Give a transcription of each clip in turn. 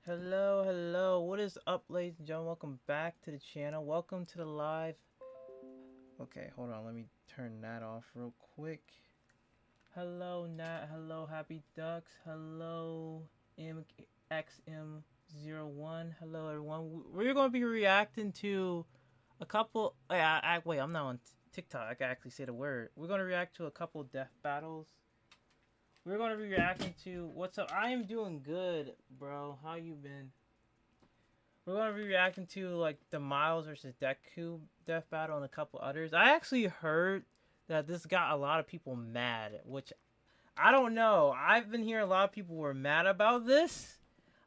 Hello, hello. What is up, ladies and gentlemen? Welcome back to the channel. Welcome to the live. Okay, hold on. Let me turn that off real quick. Hello, Nat. Hello, Happy Ducks. Hello, MXM01. Hello, everyone. We're going to be reacting to a couple. Wait, I'm not on TikTok. I can actually say the word. We're going to react to a couple death battles. We're going to be reacting to what's up. I am doing good, bro. How you been? We're going to be reacting to like the Miles versus Deku death battle and a couple others. I actually heard that this got a lot of people mad, which I don't know. I've been hearing a lot of people were mad about this.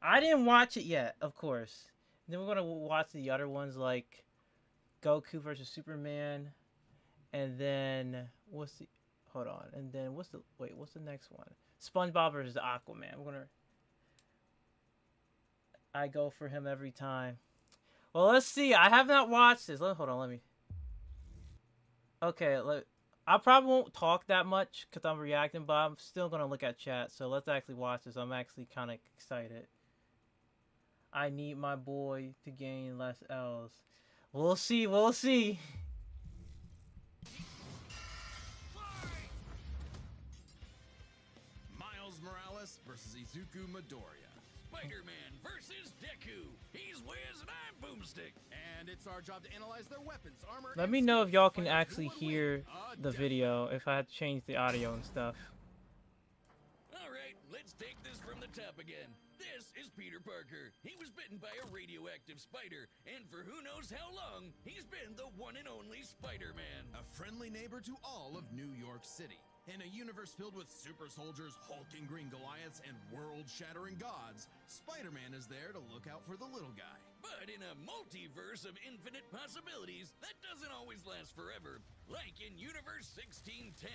I didn't watch it yet, of course. Then we're going to watch the other ones like Goku versus Superman, and then what's the hold on, and then what's the next one? SpongeBob versus Aquaman. I go for him every time. Well, let's see. I have not watched this. Hold on, let me. Okay, I probably won't talk that much because I'm reacting, but I'm still gonna look at chat. So let's actually watch this. I'm actually kind of excited. I need my boy to gain less L's. We'll see. We'll see. Miles Morales versus Izuku Midoriya. Spider-Man versus Deku. He's Wiz and I'm Boomstick. And it's our job to analyze their weapons, armor, Let and me know if y'all can skills to find out actually who will hear win. the video. If I had to change the audio and stuff. All right, let's take this from the top again. This is Peter Parker. He was bitten by a radioactive spider, and for who knows how long, he's been the one and only Spider-Man. A friendly neighbor to all of New York City. In a universe filled with super soldiers, hulking green Goliaths, and world-shattering gods, Spider-Man is there to look out for the little guy. But in a multiverse of infinite possibilities, that doesn't always last forever. Like in Universe 1610,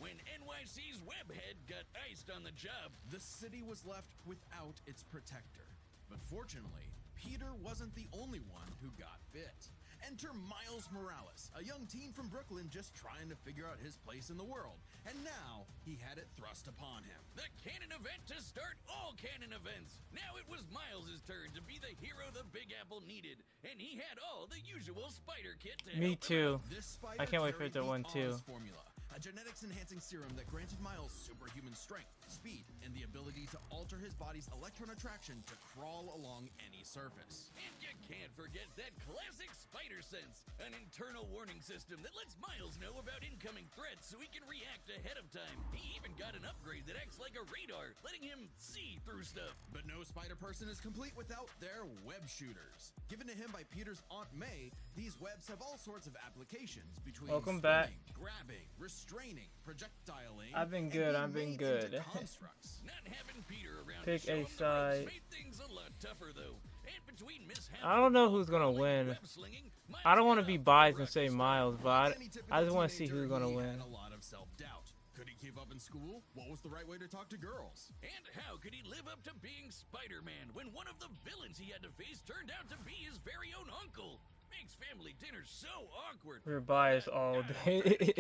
when NYC's Webhead got iced on the job. The city was left without its protector. But fortunately, Peter wasn't the only one who got bit. Enter Miles Morales, a young teen from Brooklyn just trying to figure out his place in the world. And now, he had it thrust upon him. The canon event to start all canon events. Now it was Miles' turn to be the hero the Big Apple needed. And he had all the usual spider kit to Me help him too. out. This spider I can't wait for it to carried win the too. Oz formula, a genetics-enhancing serum that granted Miles superhuman strength, speed, and the ability to alter his body's electron attraction to crawl along any surface. And you can't forget that classic spider sense, an internal warning system that lets Miles know about incoming threats so he can react ahead of time. He even got an upgrade that acts like a radar, letting him see through stuff. But no spider person is complete without their web shooters. Given to him by Peter's Aunt May, these webs have all sorts of applications between Welcome back. grabbing, restraining, projectiling. I've been and good, being I've been made good. into constructs. Not having Peter around Pick to show a him the side. ropes made things a lot tougher though. And between mishaps I don't know with who's gonna ball curling and win. web slinging, Miles I don't want to got be off to a biased and rocky say start. Miles, but Like any typical I just want to see teenager, who's gonna he win. had a lot of self-doubt. Could he keep up in school? What was the right way to talk to girls? And how could he live up to being Spider-Man when one of the villains he had to face turned out to be his very own uncle? Makes family dinner so awkward. We're biased all day.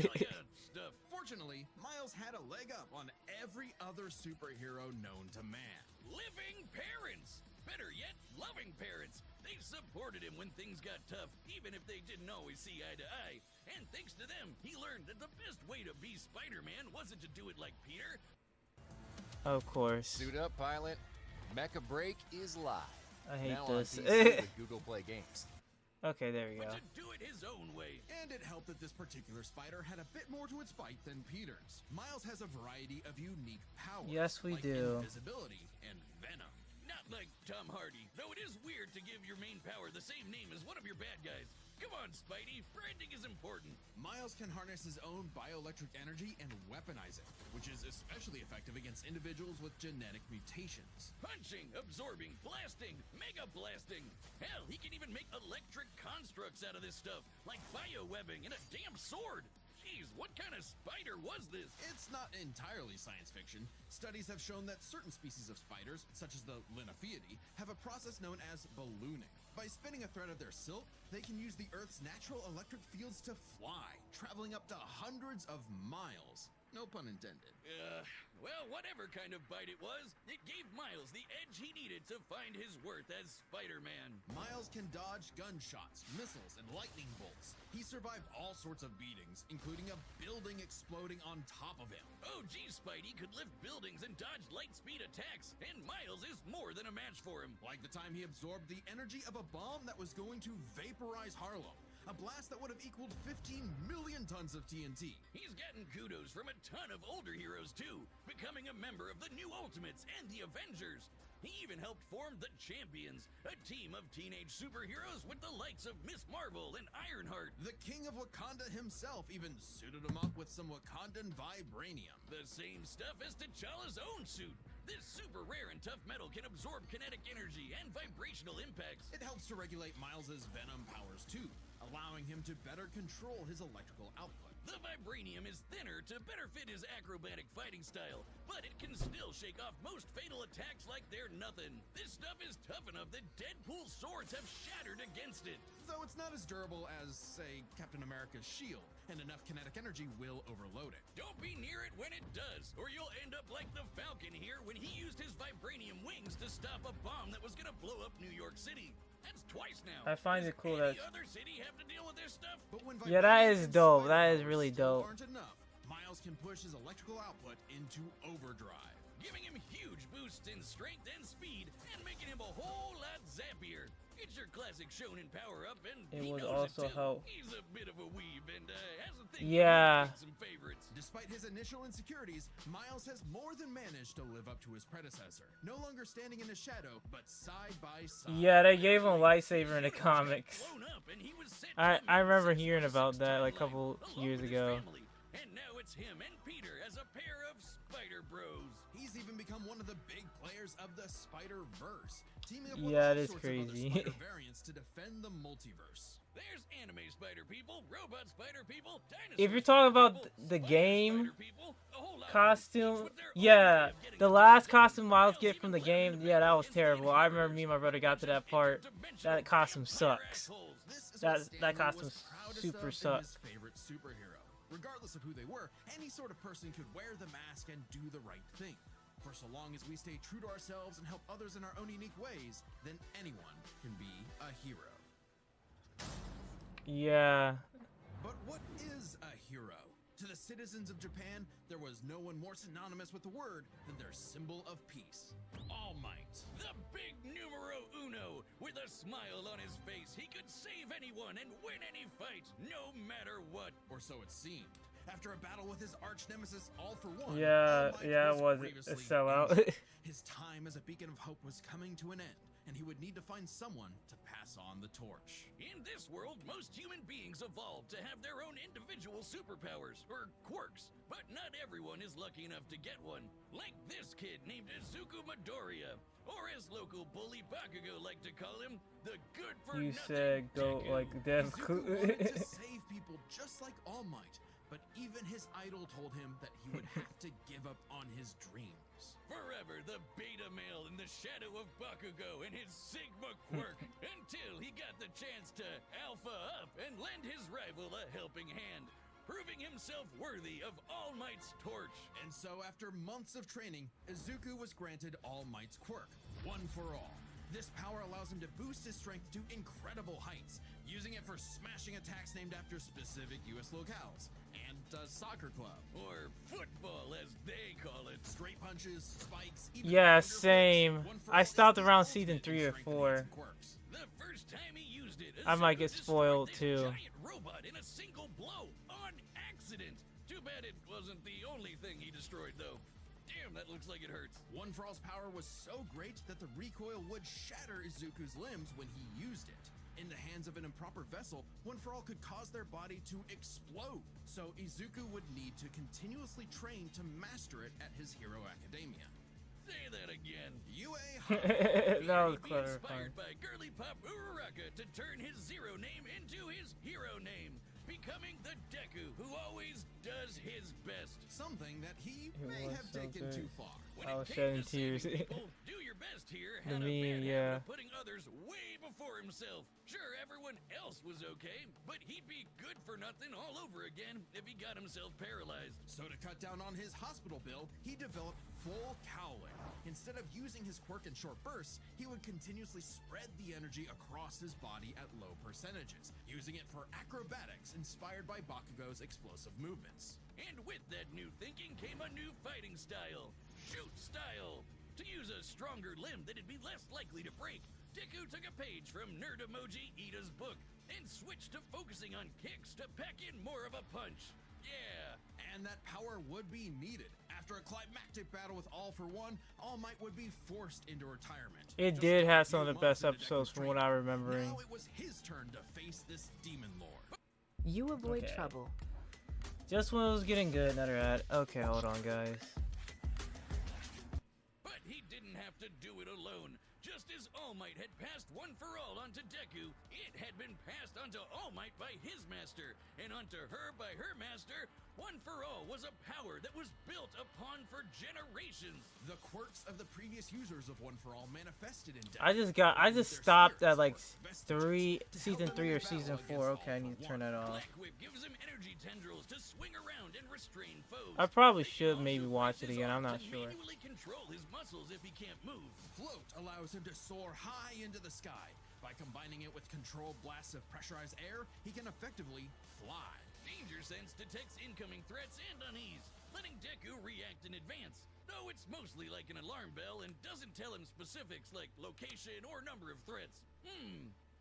Stuff. Fortunately, Miles had a leg up on every other superhero known to man. Living parents! Better yet, loving parents. They supported him when things got tough, even if they didn't always see eye to eye. And thanks to them, he learned that the best way to be Spider-Man wasn't to do it like Peter. Of course. Suit up, pilot. Mecha Break is live. I hate now this. on PC with Google Play Games. Okay, there we go. But to do it his own way. And it helped that this particular spider had a bit more to its bite than Peter's. Miles has a variety of unique powers. Yes, we like do. Invisibility and venom. Not like Tom Hardy, though it is weird to give your main power the same name as one of your bad guys. Come on, Spidey, branding is important. Miles can harness his own bioelectric energy and weaponize it, which is especially effective against individuals with genetic mutations. Punching, absorbing, blasting, mega blasting. Hell, he can even make electric constructs out of this stuff, like biowebbing and a damn sword. Jeez, what kind of spider was this? It's not entirely science fiction. Studies have shown that certain species of spiders, such as the Linophiidae, have a process known as ballooning. By spinning a thread of their silk, they can use the Earth's natural electric fields to fly, traveling up to hundreds of miles. No pun intended. Well, whatever kind of bite it was, it gave Miles the edge he needed to find his worth as Spider-Man. Miles can dodge gunshots, missiles, and lightning bolts. He survived all sorts of beatings, including a building exploding on top of him. Oh, gee, Spidey could lift buildings and dodge light-speed attacks, and Miles is more than a match for him. Like the time he absorbed the energy of a bomb that was going to vaporize Harlem. A blast that would have equaled 15 million tons of TNT. He's gotten kudos from a ton of older heroes, too, becoming a member of the New Ultimates and the Avengers. He even helped form the Champions, a team of teenage superheroes with the likes of Miss Marvel and Ironheart. The king of Wakanda himself even suited him up with some Wakandan vibranium. The same stuff as T'Challa's own suit. This super rare and tough metal can absorb kinetic energy and vibrational impacts. It helps to regulate Miles's venom powers too, allowing him to better control his electrical output. The vibranium is thinner to better fit his acrobatic fighting style, but it can still shake off most fatal attacks like they're nothing. This stuff is tough enough that Deadpool's swords have shattered against it. Though it's not as durable as, say, Captain America's shield, and enough kinetic energy will overload it. Don't be near it when it does, or you'll end up like the Falcon here when he used his vibranium wings to stop a bomb that was gonna blow up New York City. That's twice now. I find it cool that. Any other city have to deal with this stuff? But when Yeah, that vibranium is and dope. spider That is powers really still dope. aren't enough, Miles can push his electrical output into overdrive. Giving him huge boosts in strength and speed, and making him a whole lot zappier. It's your classic shonen power-up, and It he would knows also it too. help. He's a bit of a weeb, and has a thing Yeah. for some favorites. Despite his initial insecurities, Miles has more than managed to live up to his predecessor. No longer standing in his shadow, but side by side. Yeah, they gave him a lightsaber in the He would've comics. blown up, and he was sent I to remember America hearing since about that like a timeline, couple along years with his ago. family. And now it's him and Peter as a pair of Spider Bros. He's even become one of the big players of the Spider-Verse, teaming up Yeah, with it all is sorts crazy. of other Spider variants to defend the multiverse. There's anime spider people, robot spider people, dinosaur If you're talking spider about people, the spider game spider people, a whole lot of them, each costume, with their own yeah, way of getting the the last job done. costume Miles Miles get from the even left game, the yeah, that battle was in the terrible. I remember universe me and my brother got to that with part. interdimensional That costume vampire sucks. assholes. This is That- what that Stanley costume was proudest super of sucks. in his favorite superhero. Regardless of who they were, any sort of person could wear the mask and do the right thing. For so long as we stay true to ourselves and help others in our own unique ways, then anyone can be a hero. Yeah, But what is a hero? To the citizens of Japan, there was no one more synonymous with the word than their symbol of peace. All Might. The big numero uno. With a smile on his face, he could save anyone and win any fight, no matter what. Or so it seemed. After a battle with his arch nemesis, All For One, yeah, All Might yeah, it was a grievously sellout. injured. His time as a beacon of hope was coming to an end, and he would need to find someone to pass on the torch. In this world, most human beings evolve to have their own individual superpowers, or quirks, but not everyone is lucky enough to get one. Like this kid named Izuku Midoriya, or as local bully Bakugo like to call him, the good for You nothing said go Deku. like Izuku wanted to Deku. save people just like All Might, but even his idol told him that he would have to give up on his dreams. Forever the beta male in the shadow of Bakugo and his Sigma quirk, until he got the chance to alpha up and lend his rival a helping hand, proving himself worthy of All Might's torch. And so after months of training, Izuku was granted All Might's quirk, One for All. This power allows him to boost his strength to incredible heights, using it for smashing attacks named after specific US locales, and a soccer club. Or football, as they call it. Straight punches, spikes, even Yeah, underhooks. same. One for I All is stopped the around ultimate season in 3 or strength 4. enhancing quirks. The first time he used it, I might get Izuku spoiled, destroyed too. this giant robot in a single blow on accident. Too bad it wasn't the only thing he destroyed, though. Damn, that looks like it hurts. One for All's power was so great that the recoil would shatter Izuku's limbs when he used it. In the hands of an improper vessel, One for All could cause their body to explode. So Izuku would need to continuously train to master it at his Hero Academia. Say that again. That was Be clever. inspired by girly pop Uraraka to turn his zero name into his hero name, becoming the Deku who always does his best. Something that he It may was have so taken good. too far. When I it was came to shedding saving tears. people, do your best here The had a meme, bad yeah. habit of putting others way before himself. Sure, everyone else was okay, but he'd be good for nothing all over again if he got himself paralyzed. So to cut down on his hospital bill, he developed full cowling. Instead of using his quirk in short bursts, he would continuously spread the energy across his body at low percentages, using it for acrobatics inspired by Bakugo's explosive movements. And with that new thinking came a new fighting style, shoot style. To use a stronger limb that'd be less likely to break, Deku took a page from Nerd Emoji Ida's book and switched to focusing on kicks to pack in more of a punch. Yeah. And that power would be needed. After a climactic battle with All For One, All Might would be forced into retirement. It Just did a have few some of the months best into episodes Deku's from what training. I remembering. Now it was his turn to face this demon lord. You avoid Okay. trouble. Just when it was getting good, another ad. Okay, hold on, guys. But he didn't have to do it alone. Just as All Might had passed One For All onto Deku, it had been passed onto All Might by his master, and onto her by her master. One For All was a power that was built upon for generations. The quirks of the previous users of One For All manifested in Deku. I just Their stopped at spirits like or vestiges to season help 3 them or battle season against 4. All Okay, I For need to One. turn that off. Black Whip gives him energy tendrils to swing around and restrain foes. I probably He should also maybe watch uses it again. I'm arms not to sure. manually control his muscles if he can't move. Float allows him to soar high into the sky. By combining it with controlled blasts of pressurized air, he can effectively fly. Danger Sense detects incoming threats and unease, letting Deku react in advance. Though it's mostly like an alarm bell and doesn't tell him specifics like location or number of threats.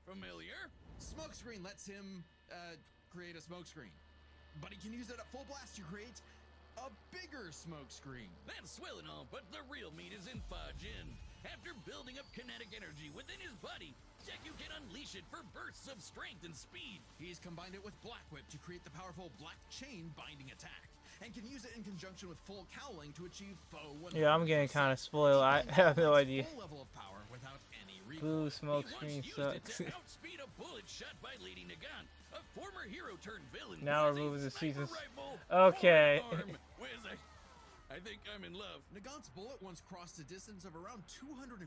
Familiar? Smokescreen lets him create a smokescreen, but he can use it at full blast to create a bigger smokescreen. That's swell and all, but the real meat is in Fajin. After building up kinetic energy within his body, Deku can unleash it for bursts of strength and speed. He's combined it with Black Whip to create the powerful Black Chain binding attack, and can use it in conjunction with full cowling to achieve foe 100%. Yeah, I'm getting kind of spoiled. I have no idea. Full level of power without any Blue recoil. smoke He screen once used sucks. it to outspeed a bullet shot by Lady Nagant, a former hero turned villain. Now who has we're a moving to sniper seasons. rifle Okay. for an arm. Where's I think I'm in love. Nagant's bullet once crossed a distance of around 215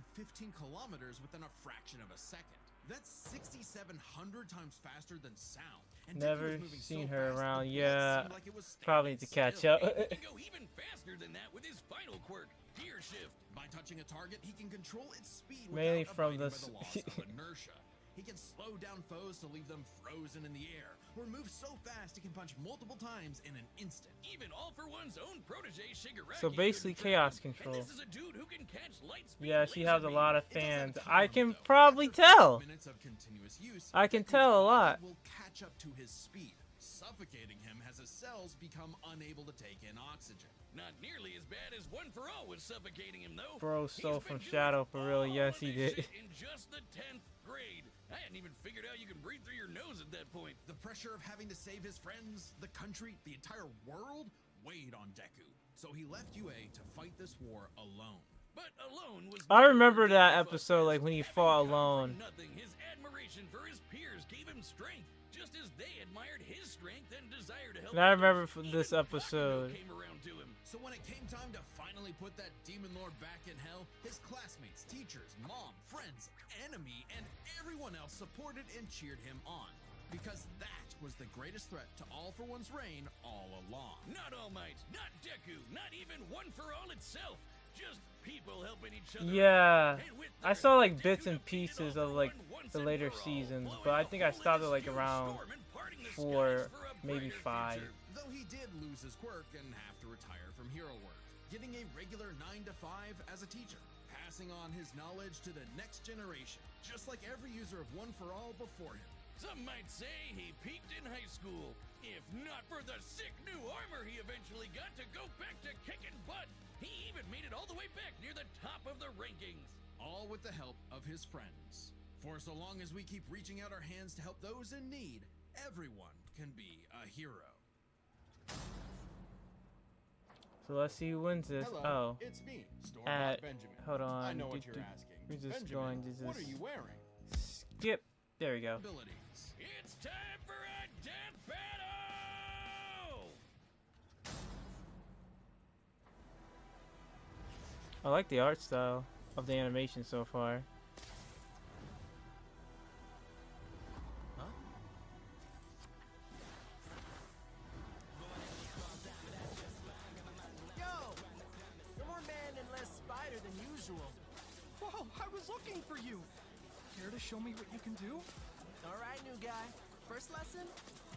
kilometers within a fraction of a second. That's 6,700 times faster than sound. And Deku Never was moving seen so her fast, around. the bullet Yeah, seemed like it was probably need to standing catch still. up. He can go even faster than that with his final quirk, Gear Shift. By touching a target, he can control its speed Mainly without from abiding the by the laws of inertia. He can slow down foes to leave them frozen in the air, or move so fast he can punch multiple times in an instant. Even All For One's own protege Shigaraki. So basically couldn't chaos track him. control. And this is a dude who can catch light speed Yeah, she has a laser lot beam. of It does have fans. a I cooldown, can though. probably After tell. 5 minutes of continuous use, I can Deku's tell a body lot. will catch up to his speed, suffocating him as his cells become unable to take in oxygen. Not nearly as bad as One For All was suffocating him, though. Bro He's stole been from doing Shadow for real. all Yes, of he this did. shit in just the 10th grade. I hadn't even figured out you can breathe through your nose at that point. The pressure of having to save his friends, the country, the entire world weighed on Deku. So he left UA to fight this war alone. But alone was I remember never that enough. episode, like when he Having fought come alone. from nothing, his admiration for his peers gave him strength, just as they admired his strength and desire to help. And I others. remember from Even this Bakugo episode. came around to him. So when it came time to finally put that demon lord back in hell, his classmates, teachers, mom, friends, enemy, and everyone else supported and cheered him on. Because that was the greatest threat to All For One's reign all along. Not All Might, not Deku, not even One For All itself. Just people helping each other. Yeah, And with I their saw like Deku bits and defeated pieces All of For like One once the and later for all, seasons, blowing but I a think I hole in stopped this at like huge around storm and parting the 4, skies for a maybe brighter 5. future. Though he did lose his quirk and have to retire from hero work, getting a regular 9 to 5 as a teacher, passing on his knowledge to the next generation, just like every user of One For All before him. Some might say he peaked in high school. If not for the sick new armor he eventually got to go back to kicking butt, he even made it all the way back near the top of the rankings. All with the help of his friends. For so long as we keep reaching out our hands to help those in need, everyone can be a hero. So let's see who wins this. Hello, Oh, it's me, Store at- Benjamin. hold on. I know what you're asking. We're just Benjamin, going to what are just you wearing? skip. There we go. Abilities. It's time for a death battle! I like the art style of the animation so far. Huh? show me what you can do? All right, new guy. First lesson,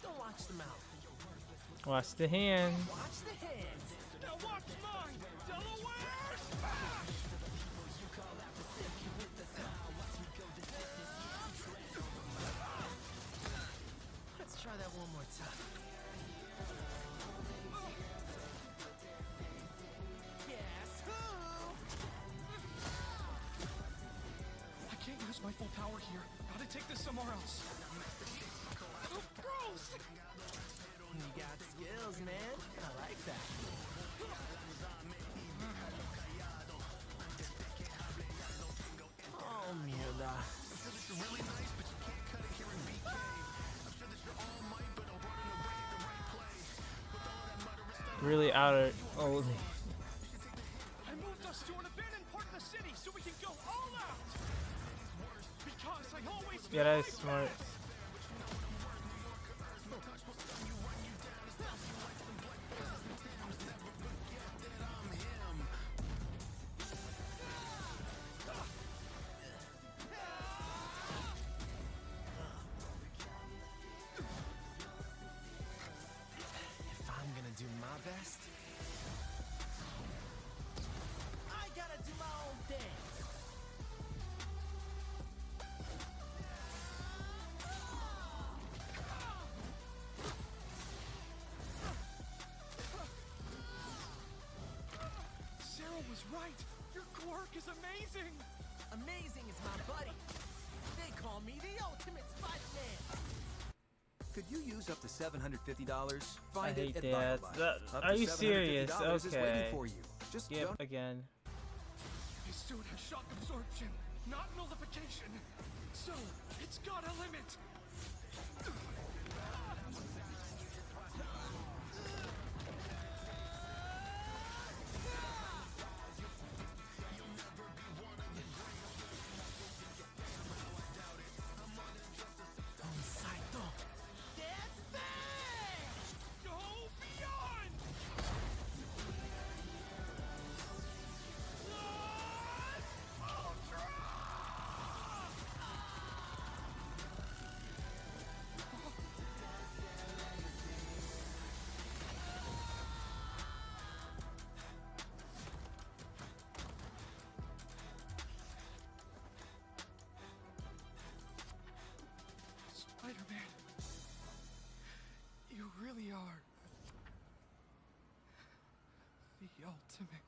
don't watch the mouth. Watch the hand. Watch the hands. Now watch mine, Delaware! Let's try that one more time. Guess who? I can't use my full power here. Gotta take this somewhere else. Oh, gross! You got skills, man. I like that. Oh, mierda. Really out of. Oh, I moved us to an abandoned part of the city so we can go all out! Because I always yeah, that is smart. If I'm gonna do my best, I gotta do my own thing. Sarah was right! Your quirk is amazing! Amazing is my buddy. They call me the ultimate Spider-Man. Could you use up to $750? I Find hate it at that. BioLife. Up Are to you serious? $750 is waiting Okay. for you. Just Yep, don't again. His suit has shock absorption, not nullification. So, it's got a limit. Saito. Dead bang! Go beyond! Spider-Man, you really are the ultimate.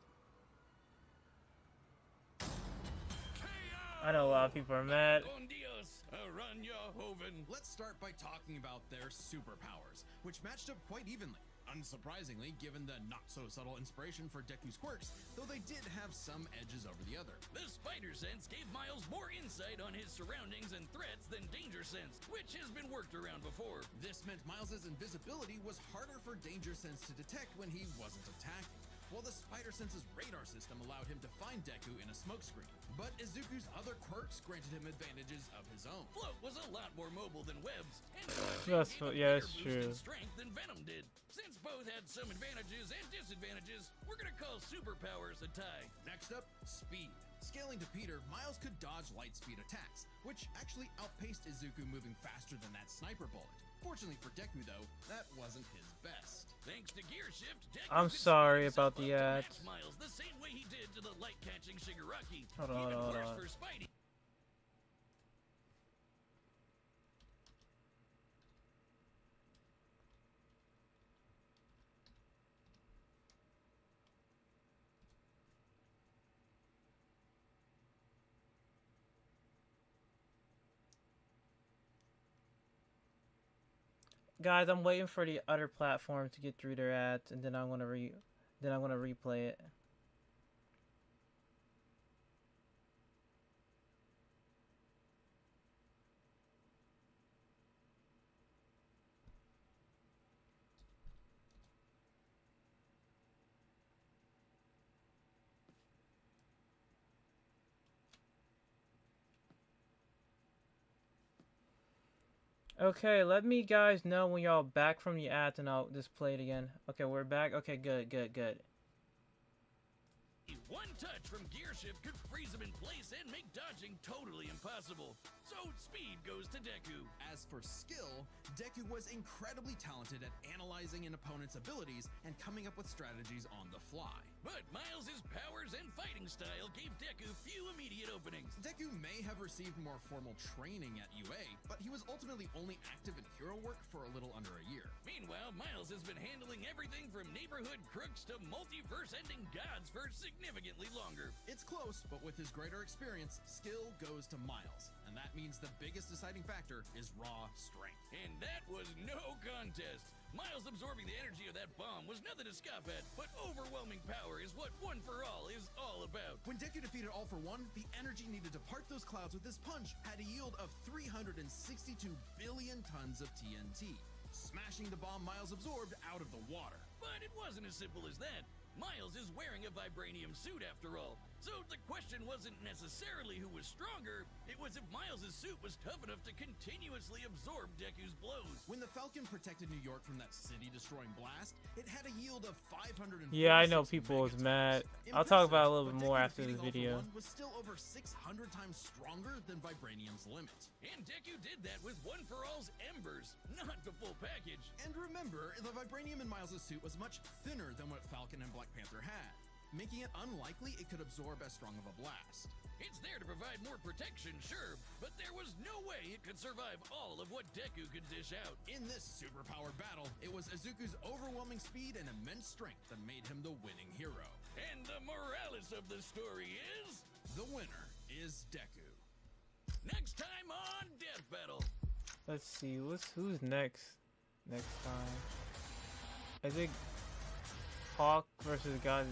I know a lot of people are mad. Con Dios, Aranya Hoven. Let's start by talking about their superpowers, which matched up quite evenly. Unsurprisingly, given the not-so-subtle inspiration for Deku's quirks, though they did have some edges over the other. The Spider Sense gave Miles more insight on his surroundings and threats than Danger Sense, which has been worked around before. This meant Miles' invisibility was harder for Danger Sense to detect when he wasn't attacking, while the Spider Sense's radar system allowed him to find Deku in a smokescreen. But Izuku's other quirks granted him advantages of his own. Float was a lot more mobile than Webs, and That's gave a yeah, bigger that's boost true. in strength than Venom did. Since both had some advantages and disadvantages, we're gonna call superpowers a tie. Next up, speed. Scaling to Peter, Miles could dodge light speed attacks, which actually outpaced Izuku moving faster than that sniper bullet. Fortunately for Deku though, that wasn't his best. Thanks to Gear Shift, Deku I'm could sorry speed himself about the up to ads. match Miles the same way he did to the light-catching Shigaraki. Hold on, Even hold worse on. for Spidey. Guys, I'm waiting for the other platform to get through their ads, and then I'm gonna replay it. Okay, let me guys know when y'all back from the ads, and I'll just play it again. Okay, we're back. Okay, good. One touch from gear shift could freeze him in place and make dodging totally impossible. So speed goes to Deku. As for skill, Deku was incredibly talented at analyzing an opponent's abilities and coming up with strategies on the fly. But Miles' powers and fighting style gave Deku few immediate openings. Deku may have received more formal training at UA, but he was ultimately only active in hero work for a little under a year. Meanwhile, Miles has been handling everything from neighborhood crooks to multiverse-ending gods for significantly longer. It's close, but with his greater experience, skill goes to Miles. And that means the biggest deciding factor is raw strength. And that was no contest. Miles absorbing the energy of that bomb was nothing to scoff at, but overwhelming power is what One For All is all about. When Deku defeated All For One, the energy needed to part those clouds with this punch had a yield of 362 billion tons of TNT, smashing the bomb Miles absorbed out of the water. But it wasn't as simple as that. Miles is wearing a vibranium suit after all, so the question wasn't necessarily who was stronger, it was if Miles' suit was tough enough to continuously absorb Deku's blows. When the Falcon protected New York from that city-destroying blast, it had a yield of 500. Yeah, I know people was mad. I'll talk about it a little bit more after the video. Was still over 600 times stronger than vibranium's limit. And Deku did that with One For All's embers, not the full package. And remember, the vibranium in Miles' suit was much thinner than what Falcon and Black Panther had, making it unlikely it could absorb as strong of a blast. It's there to provide more protection, sure, but there was no way it could survive all of what Deku could dish out. In this superpowered battle, it was Izuku's overwhelming speed and immense strength that made him the winning hero. And the morales of the story is... The winner is Deku. Next time on Death Battle. Let's see, who's next time? I think Hawk versus God.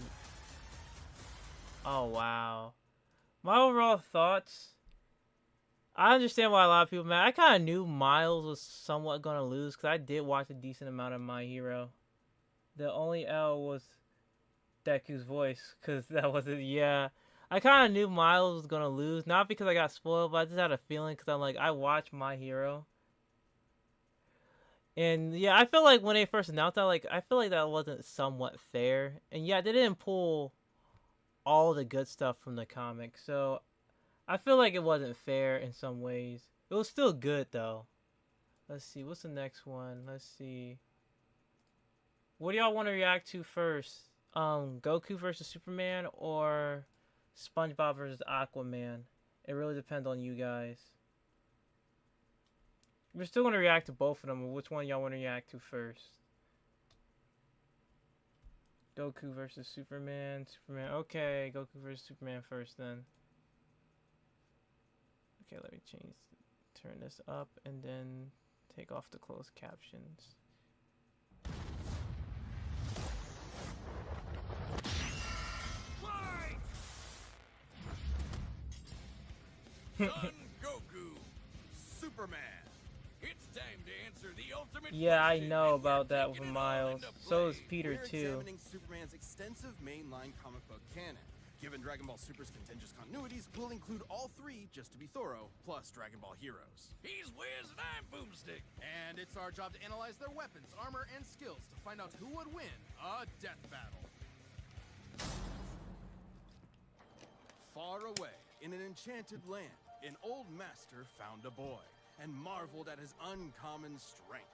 Oh wow. My overall thoughts, I understand why a lot of people mad. I kind of knew Miles was somewhat gonna lose because I did watch a decent amount of My Hero. The only L was Deku's voice because that wasn't. Yeah, I kind of knew Miles was gonna lose, not because I got spoiled, but I just had a feeling because I'm like, I watched My Hero. And yeah, I feel like when they first announced that, I feel like that wasn't somewhat fair. And yeah, they didn't pull all the good stuff from the comic, so I feel like it wasn't fair in some ways. It was still good though. Let's see, what's the next one? Let's see. What do y'all want to react to first? Goku versus Superman or SpongeBob versus Aquaman? It really depends on you guys. We're still going to react to both of them, but which one y'all want to react to first? Goku versus Superman. Okay, Goku versus Superman first then. Okay, let me turn this up and then take off the closed captions. Son Goku, Superman. it's time to answer the ultimate Yeah, I question, know and we're about that taking with it all Miles. into So play. is Peter We're too. examining Superman's extensive mainline comic book canon. Given Dragon Ball Super's contentious continuities, we'll include all three, just to be thorough, plus Dragon Ball Heroes. He's Wiz and I'm Boomstick. And it's our job to analyze their weapons, armor, and skills to find out who would win a death battle. Far away, in an enchanted land, an old master found a boy and marveled at his uncommon strength.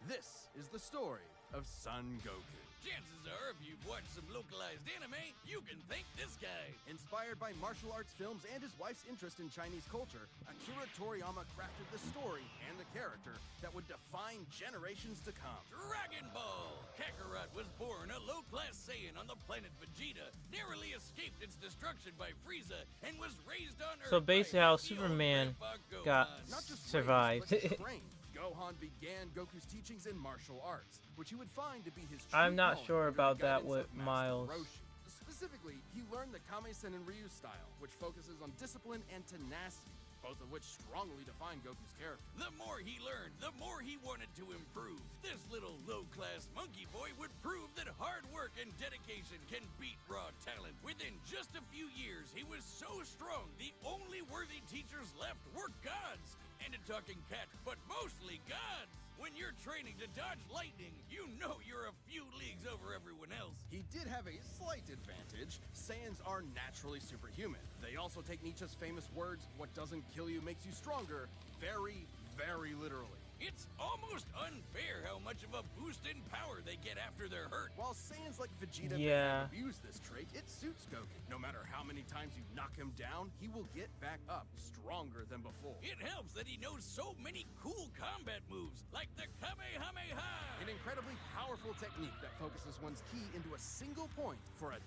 This is the story of Son Goku. Chances are, if you've watched some localized anime, you can thank this guy. Inspired by martial arts films and his wife's interest in Chinese culture, Akira Toriyama crafted the story and the character that would define generations to come. Dragon Ball! Kakarot was born a low-class Saiyan on the planet Vegeta, narrowly escaped its destruction by Frieza, and was raised on Earth. So basically how by the Superman old Grandpa got Gohan. Not just survived. raised, but trained. Gohan began Goku's teachings in martial arts, which he would find to be his true I'm not calling sure under about the that guidance with of Master Miles. Roshi. Specifically, he learned the Kame-sen and Ryu style, which focuses on discipline and tenacity, both of which strongly define Goku's character. The more he learned, the more he wanted to improve. This little low-class monkey boy would prove that hard work and dedication can beat raw talent. Within just a few years, he was so strong, the only worthy teachers left were gods. And a talking cat, but mostly gods. When when you're training to dodge lightning, you know you're a few leagues over everyone else. He did have a slight advantage. Saiyans are naturally superhuman. They also take Nietzsche's famous words, "What doesn't kill you makes you stronger," very, very literally. It's almost unfair how much of a boost in power they get after they're hurt. While Saiyans like Vegeta may Yeah. have abused this trait, it suits Goku. No matter how many times you knock him down, he will get back up stronger than before. It helps that he knows so many cool combat moves, like the Kamehameha. An incredibly powerful technique that focuses one's ki into a single point for a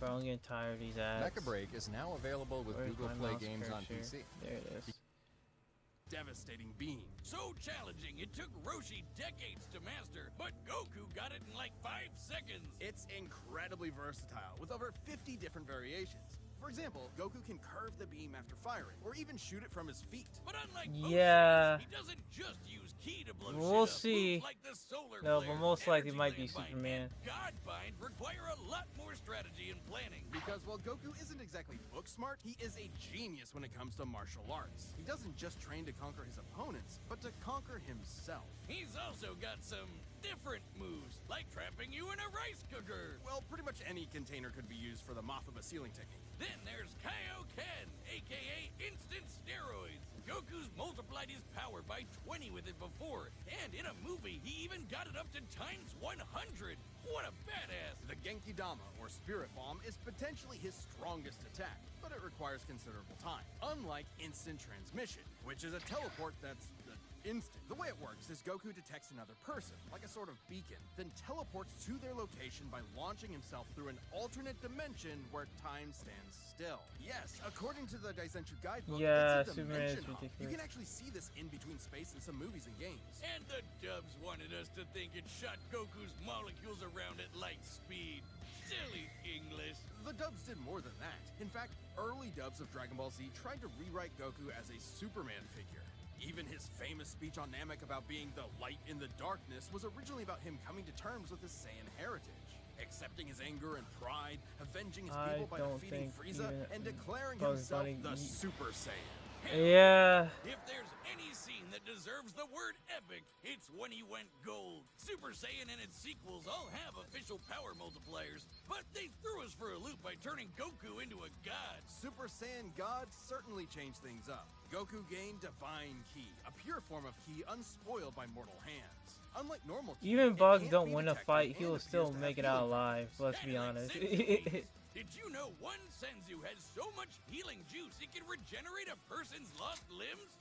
Bro, I'm getting tired of these ads. Mecha Break is now available with Where's Google my Play mouse Games on cursor? PC. There it is. devastating beam. So challenging, it took Roshi decades to master, but Goku got it in like 5 seconds. It's incredibly versatile, with over 50 different variations. For example, Goku can curve the beam after firing, or even shoot it from his feet. But unlike most Yeah. Saiyans, he doesn't just use ki to blow We'll shit up. see. Moves like the solar No, flare, but most likely it energy might be landmine, Superman. and God Bind require a lot more strategy and planning. Because while Goku isn't exactly book smart, he is a genius when it comes to martial arts. He doesn't just train to conquer his opponents, but to conquer himself. He's also got some different moves, like trapping you in a rice cooker. Well, pretty much any container could be used for the Mothaba sealing technique. Then there's Kaioken, aka instant steroids. Goku's multiplied his power by 20 with it before, and in a movie, he even got it up to times 100. What a badass! The Genki Dama, or Spirit Bomb, is potentially his strongest attack, but it requires considerable time. Unlike instant transmission, which is a teleport that's instant. The way it works is Goku detects another person, like a sort of beacon, then teleports to their location by launching himself through an alternate dimension where time stands still. Yes, according to the Daizenshuu guidebook, Yeah, it's a Superman is dimension hop. You ridiculous. can actually see this in between space in some movies and games. And the dubs wanted us to think it shot Goku's molecules around at light speed. Silly English. The dubs did more than that. In fact, early dubs of Dragon Ball Z tried to rewrite Goku as a Superman figure. Even his famous speech on Namek about being the light in the darkness was originally about him coming to terms with his Saiyan heritage, accepting his anger and pride, avenging his I people by don't defeating think Frieza, even and declaring Bugs himself Bunny the ye- Super Saiyan. Yeah. If there's any scene that deserves the word epic, it's when he went gold. Super Saiyan and its sequels all have official power multipliers, but they threw us for a loop by turning Goku into a god. Super Saiyan God certainly changed things up. Goku gained Divine Ki, a pure form of Ki unspoiled by mortal hands. Unlike normal Ki, Even it Bugs can't don't be win a detected fight, and he will appears still to have make it out healing alive. Let's be And like honest. Senzu, did you know one Senzu has so much healing juice it can regenerate a person's lost limbs?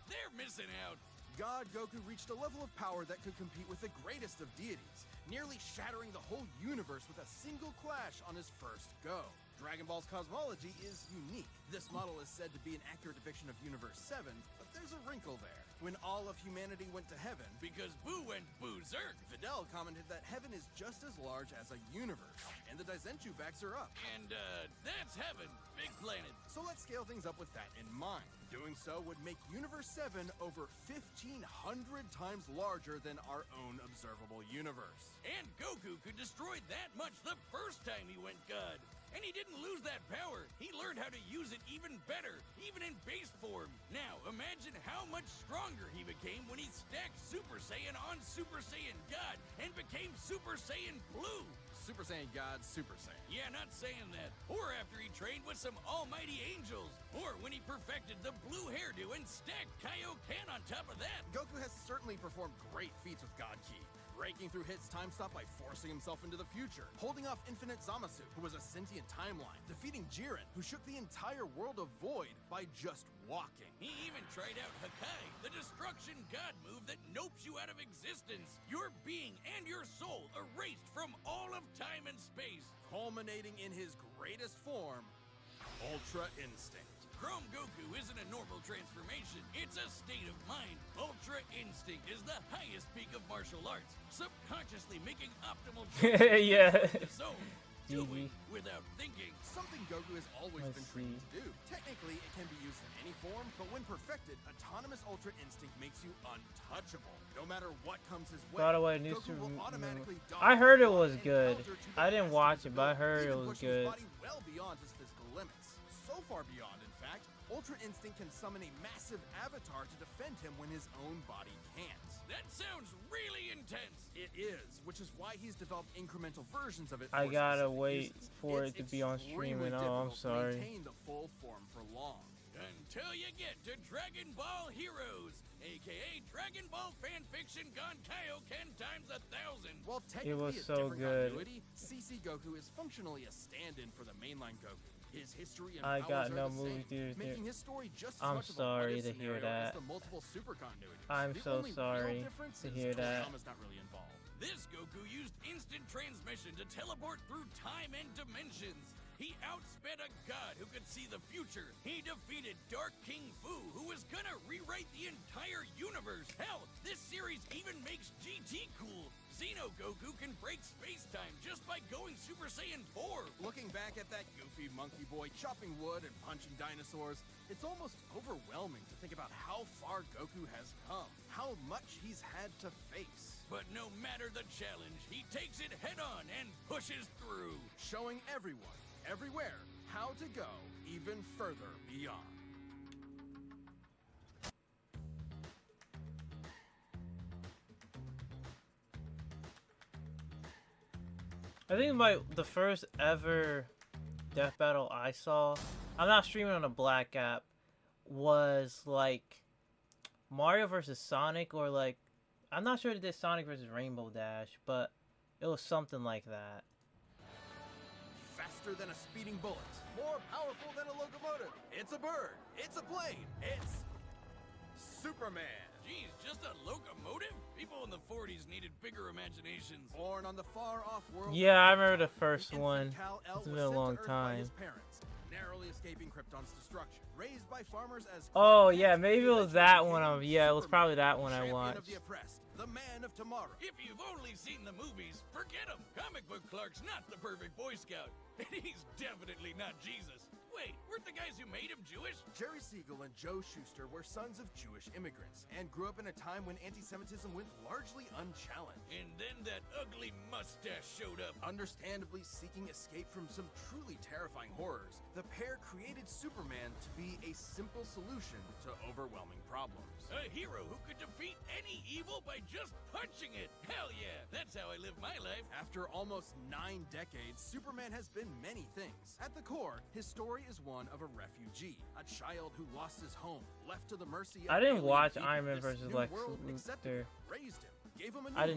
They're missing out. God Goku reached a level of power that could compete with the greatest of deities, nearly shattering the whole universe with a single clash on his first go. Dragon Ball's cosmology is unique. This model is said to be an accurate depiction of Universe 7, but there's a wrinkle there. When all of humanity went to heaven, Because Boo went berserk. Videl commented that heaven is just as large as a universe, and the Daizenshuu backs her up. And, that's heaven. Big planet. So let's scale things up with that in mind. Doing so would make Universe 7 over 1,500 times larger than our own observable universe. And Goku could destroy that much the first time he went God. And he didn't lose that power. He learned how to use it even better, even in base form. Now, imagine how much stronger he became when he stacked Super Saiyan on Super Saiyan God and became Super Saiyan Blue. Super Saiyan God, Super Saiyan. Yeah, not saying that. Or after he trained with some almighty angels. Or when he perfected the blue hairdo and stacked Kaioken on top of that. Goku has certainly performed great feats with God Ki, breaking through Hit's time stop by forcing himself into the future, holding off Infinite Zamasu, who was a sentient timeline, defeating Jiren, who shook the entire world of Void by just walking. He even tried out Hakai, the destruction god move that nopes you out of existence. Your being and your soul erased from all of time and space. Culminating in his greatest form, Ultra Instinct. Chrome Goku isn't a normal transformation, it's a state of mind. Ultra Instinct is the highest peak of martial arts, subconsciously making optimal choices Yeah. of his own. Doing without thinking. Something Goku has always Let's been trained to do. Technically, it can be used in any form, but when perfected, Autonomous Ultra Instinct makes you untouchable. No matter what comes his way, By the way, news Goku will to automatically dodge, I heard it block, was and good. counter to the I didn't best watch of it, but I his heard it ability, was even pushing his good. body well beyond his physical limits. So far beyond, in fact, Ultra Instinct can summon a massive avatar to defend him when his own body can't. That sounds really intense. It is, which is why he's developed incremental versions of it. I for gotta specific wait uses. for It's it to be on stream, extremely and I'm difficult to sorry. maintain the full form for long. Until you get to Dragon Ball Heroes, aka Dragon Ball fanfiction gone Kaioken times 1,000. While technically was a so different good. continuity, CC Goku is functionally a stand-in for the mainline Goku. His history and I powers got are no the movie same, theaters near- making his story just as I'm much sorry of a to hear scenario as that. the multiple super continuities. I'm The so only real sorry difference to is hear that. Toriyama's not really involved. This Goku used instant transmission to teleport through time and dimensions. He outsped a god who could see the future. He defeated Dark King Fu, who was gonna rewrite the entire universe. Hell, this series even makes GT cool. Xeno Goku can break space-time just by going Super Saiyan 4. Looking back at that goofy monkey boy chopping wood and punching dinosaurs, it's almost overwhelming to think about how far Goku has come, how much he's had to face. But no matter the challenge, he takes it head-on and pushes through. Showing everyone, everywhere, how to go even further beyond. I think the first ever death battle I saw, I'm not streaming on a black app, was like Mario versus Sonic, or like, I'm not sure if it did Sonic versus Rainbow Dash, but it was something like that. Faster than a speeding bullet, more powerful than a locomotive. It's a bird, it's a plane, it's Superman. Geez, just a locomotive? People in the 40s needed bigger imaginations. Born on the far-off world. Yeah, I remember the first Infant one. Kal-El It's was been a sent to long Earth by time. his parents, narrowly escaping Krypton's destruction. Raised by farmers as Oh Clark yeah, Kent, maybe he it was eventually that one. became Yeah, it was Superman, probably that one I champion watched. of the oppressed, the man of tomorrow. If you've only seen the movies, forget him. Comic book Clark's not the perfect Boy Scout. And he's definitely not Jesus. Wait, weren't the guys who made him Jewish? Jerry Siegel and Joe Shuster were sons of Jewish immigrants and grew up in a time when anti-Semitism went largely unchallenged. And then that ugly mustache showed up. Understandably seeking escape from some truly terrifying horrors, the pair created Superman to be a simple solution to overwhelming problems. A hero who could defeat any evil by just punching it. Hell yeah, that's how I live my life. After almost 9 decades, Superman has been many things. At the core, his story is one of a refugee, a child who lost his home, left to the mercy of I didn't alien watch people. Iron Man This versus new Lex world Luthor. accepted him, raised him, gave him a new I did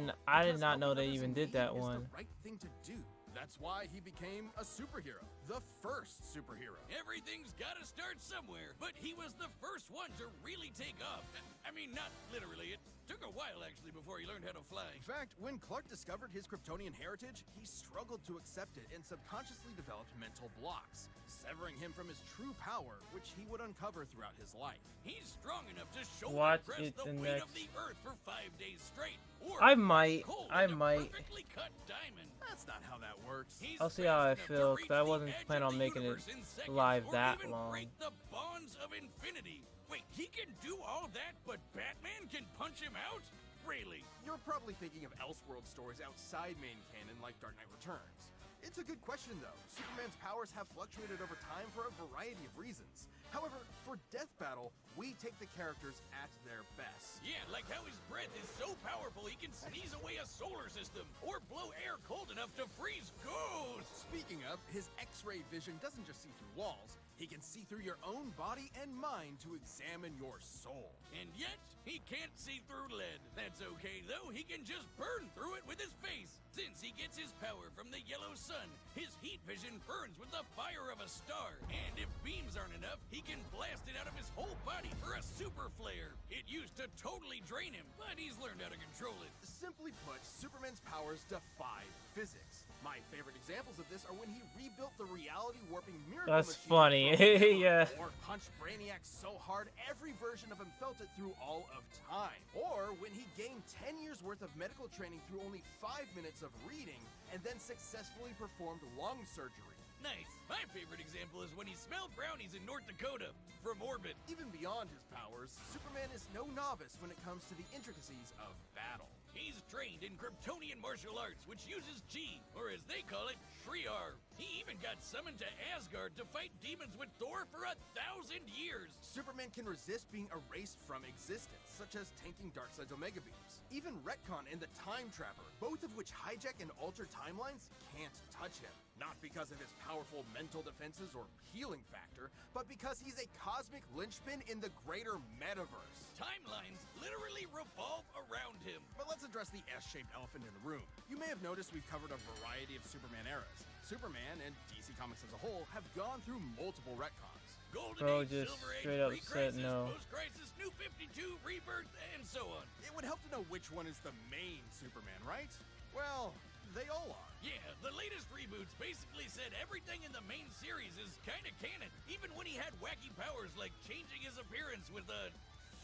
home, not because know they helping even others did in that need is one. the right thing to do. That's why he became a superhero, the first superhero. Everything's gotta start somewhere, but he was the first one to really take off. I mean, not literally. It took a while, actually, before he learned how to fly. In fact, when Clark discovered his Kryptonian heritage, he struggled to accept it and subconsciously developed mental blocks, severing him from his true power, which he would uncover throughout his life. He's strong enough to shoulder Watch press it the the weight of next- the Earth for 5 days straight. Or I might. cold I in a might. perfectly cut diamond. That's not how that works. He's I'll see how I fast enough to feel, reach 'cause I the wasn't edge planning of on the making it universe in seconds, live or that even long. break the bonds of infinity. Wait, he can do all that, but Batman can punch him out? Really? You're probably thinking of Elseworld stories outside main canon like Dark Knight Returns. It's a good question, though. Superman's powers have fluctuated over time for a variety of reasons. However, for Death Battle, we take the characters at their best. Yeah, like how his breath is so powerful he can sneeze away a solar system, or blow air cold enough to freeze ghosts. Speaking of, his X-ray vision doesn't just see through walls. He can see through your own body and mind to examine your soul. And yet, he can't see through lead. That's okay, though. He can just burn through it with his face. Since he gets his power from the yellow sun, his heat vision burns with the fire of a star. And if beams aren't enough, he can blast it out of his whole body for a super flare. It used to totally drain him, but he's learned how to control it. Simply put, Superman's powers defy physics. My favorite examples of this are when he rebuilt the reality-warping miracle That's machine funny. from- Yeah. Or punched Brainiac so hard every version of him felt it through all of time. Or when he gained 10 years worth of medical training through only 5 minutes of reading and then successfully performed lung surgery. Nice. My favorite example is when he smelled brownies in North Dakota from orbit. Even beyond his powers, Superman is no novice when it comes to the intricacies of battle. He's trained in Kryptonian martial arts, which uses chi, or as they call it, Shriar. He even got summoned to Asgard to fight demons with Thor for 1,000 years. Superman can resist being erased from existence, such as tanking Darkseid's Omega Beams. Even Retcon and the Time Trapper, both of which hijack and alter timelines, can't touch him. Not because of his powerful mental defenses or healing factor, but because he's a cosmic linchpin in the greater metaverse. Timelines literally revolve around him. But let's address the S-shaped elephant in the room. You may have noticed we've covered a variety of Superman eras. Superman and DC Comics as a whole have gone through multiple retcons. Golden Bro Age, just Silver Age, straight up said Pre-Crisis, no. Post-Crisis, New 52, Rebirth, and so on. It would help to know which one is the main Superman, right? Well, they all are. Yeah, the latest reboots basically said everything in the main series is kinda canon, even when he had wacky powers like changing his appearance with a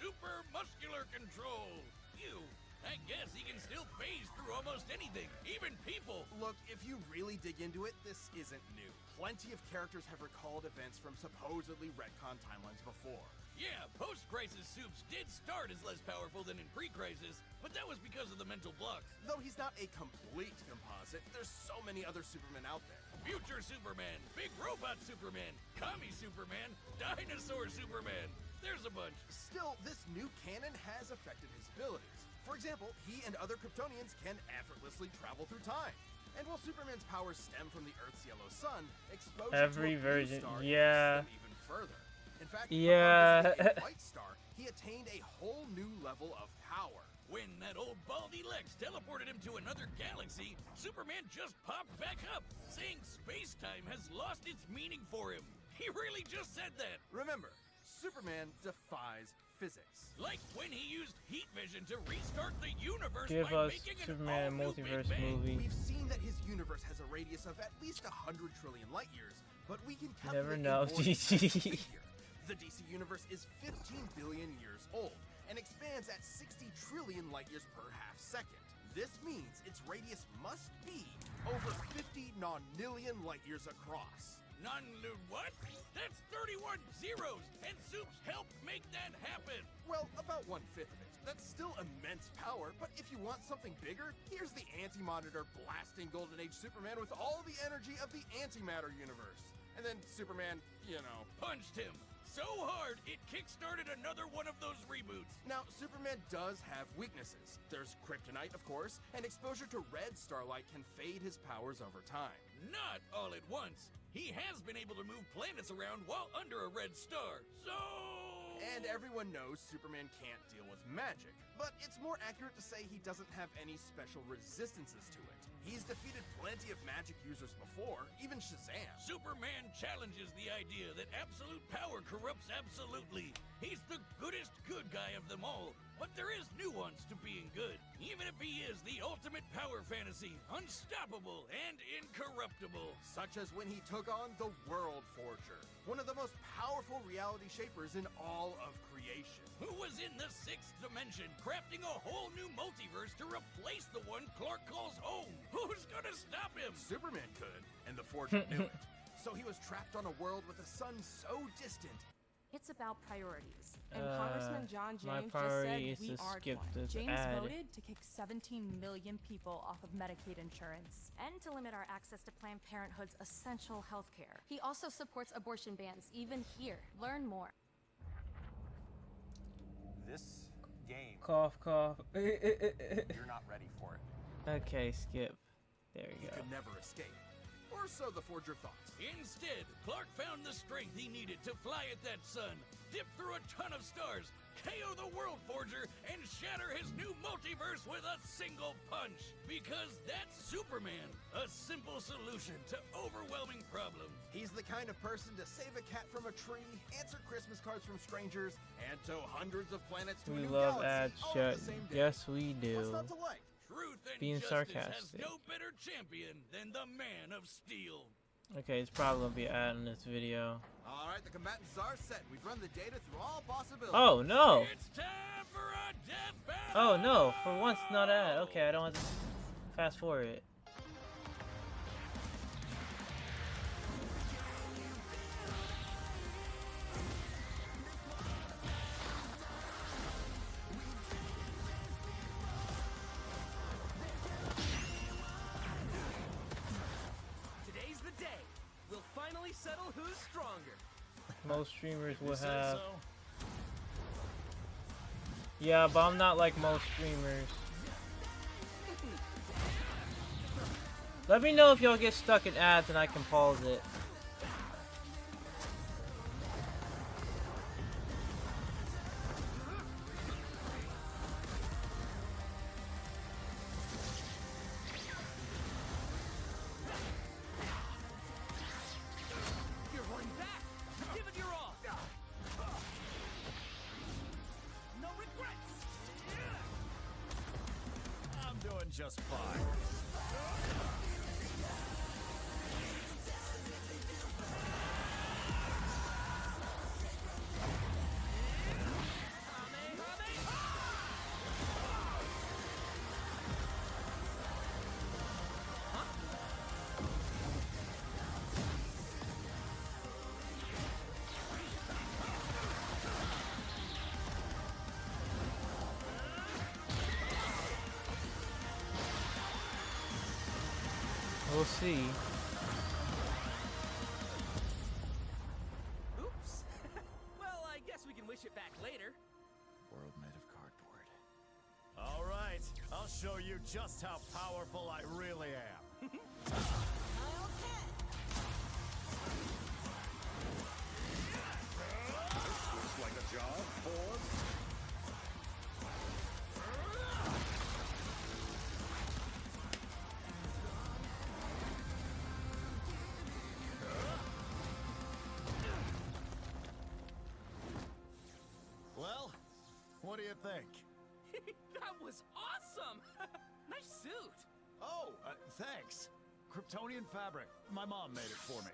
super muscular control. Ew. I guess he can still phase through almost anything, even people. Look, if you really dig into it, this isn't new. Plenty of characters have recalled events from supposedly retcon timelines before. Yeah, post-crisis Supes did start as less powerful than in pre-crisis, but that was because of the mental blocks. Though he's not a complete composite, there's so many other Supermen out there. Future Superman, Big Robot Superman, Commie Superman, Dinosaur Superman. There's a bunch. Still, this new canon has affected his abilities. For example, he and other Kryptonians can effortlessly travel through time. And while Superman's powers stem from the Earth's yellow sun, exposure Every to a blue version, star yeah. takes them even further. In fact, Yeah. upon visiting a white star, he attained a whole new level of power. When that old baldy Lex teleported him to another galaxy, Superman just popped back up, saying space-time has lost its meaning for him. He really just said that. Remember, Superman defies physics. Like when he used heat vision to restart the universe Give by us making Superman an all-new Big multiverse Bang. movie. We've seen that his universe has a radius of at least 100 trillion light years, but we can Never calculate know, a more DC. exact figure. The DC universe is 15 billion years old and expands at 60 trillion light years per half second. This means its radius must be over 50 nonillion light years across. What? That's 31 zeros, and Supes helped make that happen. Well, about 1/5 of it. That's still immense power, but if you want something bigger, here's the Anti-Monitor blasting Golden Age Superman with all the energy of the antimatter universe. And then Superman, Punched him so hard it kickstarted another one of those reboots. Now, Superman does have weaknesses. There's kryptonite, of course, and exposure to red starlight can fade his powers over time. Not all at once. He has been able to move planets around while under a red star. So... And everyone knows Superman can't deal with magic, but it's more accurate to say he doesn't have any special resistances to it. He's defeated plenty of magic users before, even Shazam. Superman challenges the idea that absolute power corrupts absolutely. He's the goodest good guy of them all, but there is nuance to being good. Even if he is the ultimate power fantasy, unstoppable and incorruptible. Such as when he took on the World Forger, one of the most powerful reality shapers in all of creation. Who was in the 6th dimension, crafting a whole new multiverse to replace the one Clark calls home. Who's gonna stop him? Superman could, and the Forger knew it. So he was trapped on a world with a sun so distant. It's about priorities. And my Congressman John James just priority said is we to are skip one. this James ad. voted to kick 17 million people off of Medicaid insurance. And to limit our access to Planned Parenthood's essential health care. He also supports abortion bans, even here. Learn more. This game, Cough, cough. you're not ready for it. Okay, skip. There we He go. could never escape. Or so the Forger thought. Instead, Clark found the strength he needed to fly at that sun, dip through a ton of stars, KO the World Forger, and shatter his new multiverse with a single punch. Because that's Superman, a simple solution to overwhelming problems. He's the kind of person to save a cat from a tree, answer Christmas cards from strangers, and tow hundreds of planets to We a new love galaxy ads, all shut. on the same day. Yes, we What's do. not to like? Truth and Being justice sarcastic. has no better champion than the Man of Steel. Okay, it's probably gonna be an ad in this video. All right, the combatants are set. We've run the data through all possibilities. Oh no! It's time for a death battle! Oh no! For once, not ad. Okay, I don't have to fast forward it. most streamers You would say have. so? Yeah, but I'm not like most streamers. Let me know if y'all get stuck in ads and I can pause it. You're holding back. Give it your all. No regrets. I'm doing just fine. We'll see. Oops. Well, I guess we can wish it back later. World made of cardboard. All right, I'll show you just how powerful I really am. Looks like a job, boss. Well, what do you think? That was awesome. Nice suit. Oh, thanks. Kryptonian fabric. My mom made it for me.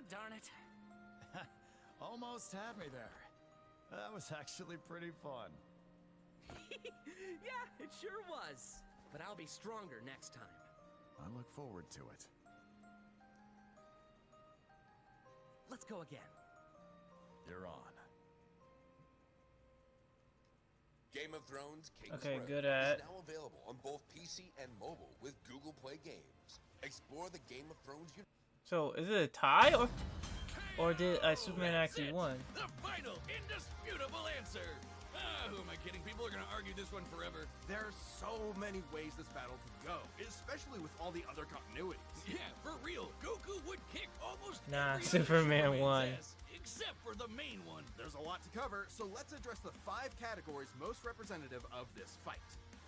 Darn it. Almost had me there. That was actually pretty fun. Yeah, it sure was. But I'll be stronger next time. I look forward to it. Let's go again. You're on. Game of Thrones King's Okay, Road good is at. now available on both PC and mobile with Google Play Games. Explore the Game of Thrones universe. So is it a tie or did Superman actually won? The final, indisputable answer. Who am I kidding? People are gonna argue this one forever. There are so many ways this battle could go, especially with all the other continuities. Yeah, for real. Goku would kick almost Nah, every other Superman Superman's won. ass, except for the main one. There's a lot to cover, so let's address the 5 categories most representative of this fight.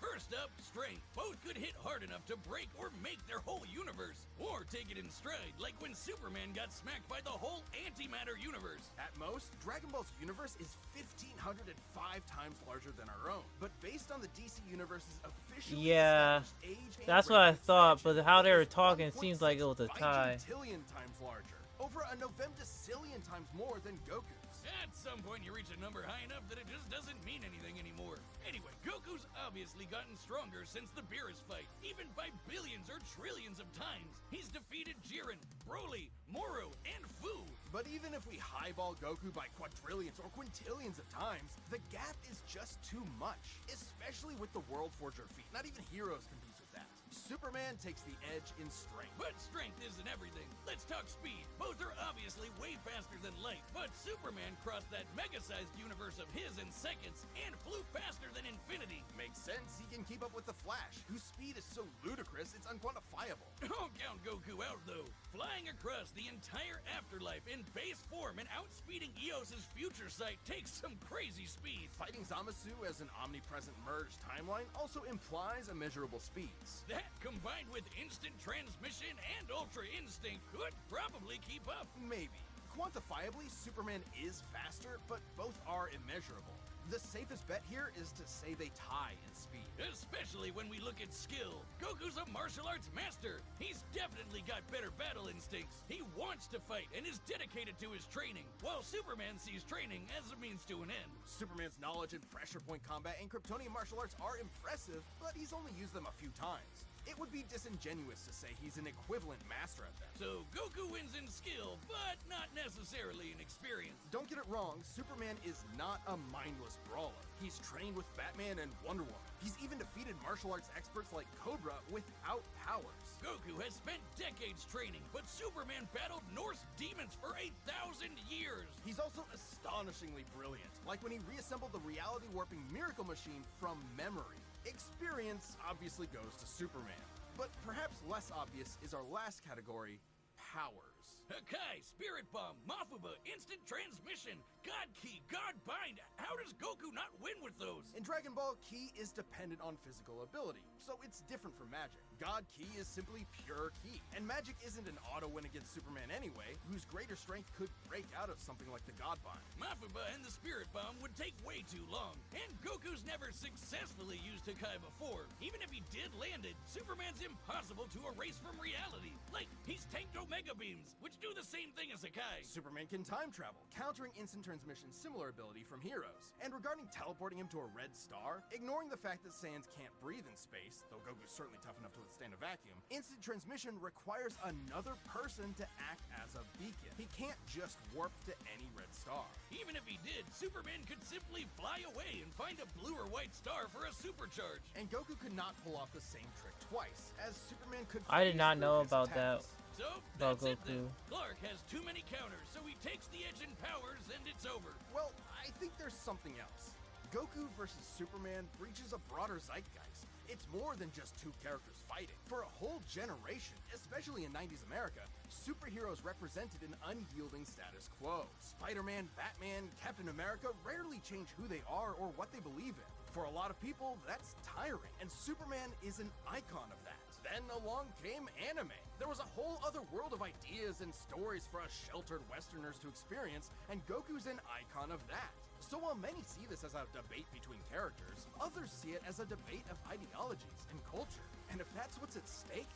First up, strength. Both could hit hard enough to break or make their whole universe, or take it in stride, like when Superman got smacked by the whole antimatter universe. At most, Dragon Ball's universe is 1,505 times larger than our own. But based on the DC Universe's officially Yeah, established age and that's what I rating thought, expansion, but how they were it's talking, it seems like it was a tie. 1.6 times larger. Over a Novemdecillion times more than Goku's. At some point, you reach a number high enough that it just doesn't mean anything anymore. Anyway, Goku's obviously gotten stronger since the Beerus fight, even by billions or trillions of times. He's defeated Jiren, Broly, Moro, and Fu. But even if we highball Goku by quadrillions or quintillions of times, the gap is just too much, especially with the World Forger feat. Not even Heroes competes with that. Superman takes the edge in strength. But strength isn't everything. Let's talk speed. Both are obviously way faster than light, but Superman crossed that mega-sized universe of his in seconds and flew faster than infinity. Makes sense, he can keep up with the Flash, whose speed is so ludicrous it's unquantifiable. Don't count Goku out, though. Flying across the entire afterlife in base form and outspeeding Eos's future sight takes some crazy speed. Fighting Zamasu as an omnipresent merged timeline also implies immeasurable speeds. That, combined with instant transmission and ultra instinct, could probably keep up. Maybe. Quantifiably, Superman is faster, but both are immeasurable. The safest bet here is to say they tie in speed. Especially when we look at skill. Goku's a martial arts master. He's definitely got better battle instincts. He wants to fight and is dedicated to his training, while Superman sees training as a means to an end. Superman's knowledge in pressure point combat and Kryptonian martial arts are impressive, but he's only used them a few times. It would be disingenuous to say he's an equivalent master at them. So Goku wins in skill, but not necessarily in experience. Don't get it wrong, Superman is not a mindless brawler. He's trained with Batman and Wonder Woman. He's even defeated martial arts experts like Cobra without powers. Goku has spent decades training, but Superman battled Norse demons for 1,000 years. He's also astonishingly brilliant, like when he reassembled the reality-warping miracle machine from memory. Experience obviously goes to Superman, but perhaps less obvious is our last category, powers. Hakai, Spirit Bomb, Mafuba, Instant Transmission, God Key, God Bind. How does Goku not win with those? In Dragon Ball, Ki is dependent on physical ability, so it's different from Magic. God Ki is simply pure Ki, and Magic isn't an auto win against Superman anyway, whose greater strength could break out of something like the God Bind. Mafuba and the Spirit Bomb would take way too long, and Goku's never successfully used Hakai before. Even if he did land it, Superman's impossible to erase from reality. Like, he's tanked Omega Beams, which do the same thing as Hakai. Superman can time travel, countering instant transmission's similar ability from Heroes. And regarding teleporting him to a red star, ignoring the fact that Saiyans can't breathe in space, though Goku's certainly tough enough to withstand a vacuum, instant transmission requires another person to act as a beacon. He can't just warp to any red star. Even if he did, Superman could simply fly away and find a blue or white star for a supercharge. And Goku could not pull off the same trick twice, as Superman could I did not know about that. So, that's it then. Clark has too many counters, so he takes the edge in powers and it's over. Well, I think there's something else. Goku versus Superman breaches a broader zeitgeist. It's more than just two characters fighting. For a whole generation, especially in 90s America, superheroes represented an unyielding status quo. Spider-Man, Batman, Captain America rarely change who they are or what they believe in. For a lot of people, that's tiring, and Superman is an icon of that. Then along came anime. There was a whole other world of ideas and stories for us sheltered Westerners to experience, and Goku's an icon of that. So while many see this as a debate between characters, others see it as a debate of ideologies and culture. And if that's what's at stake,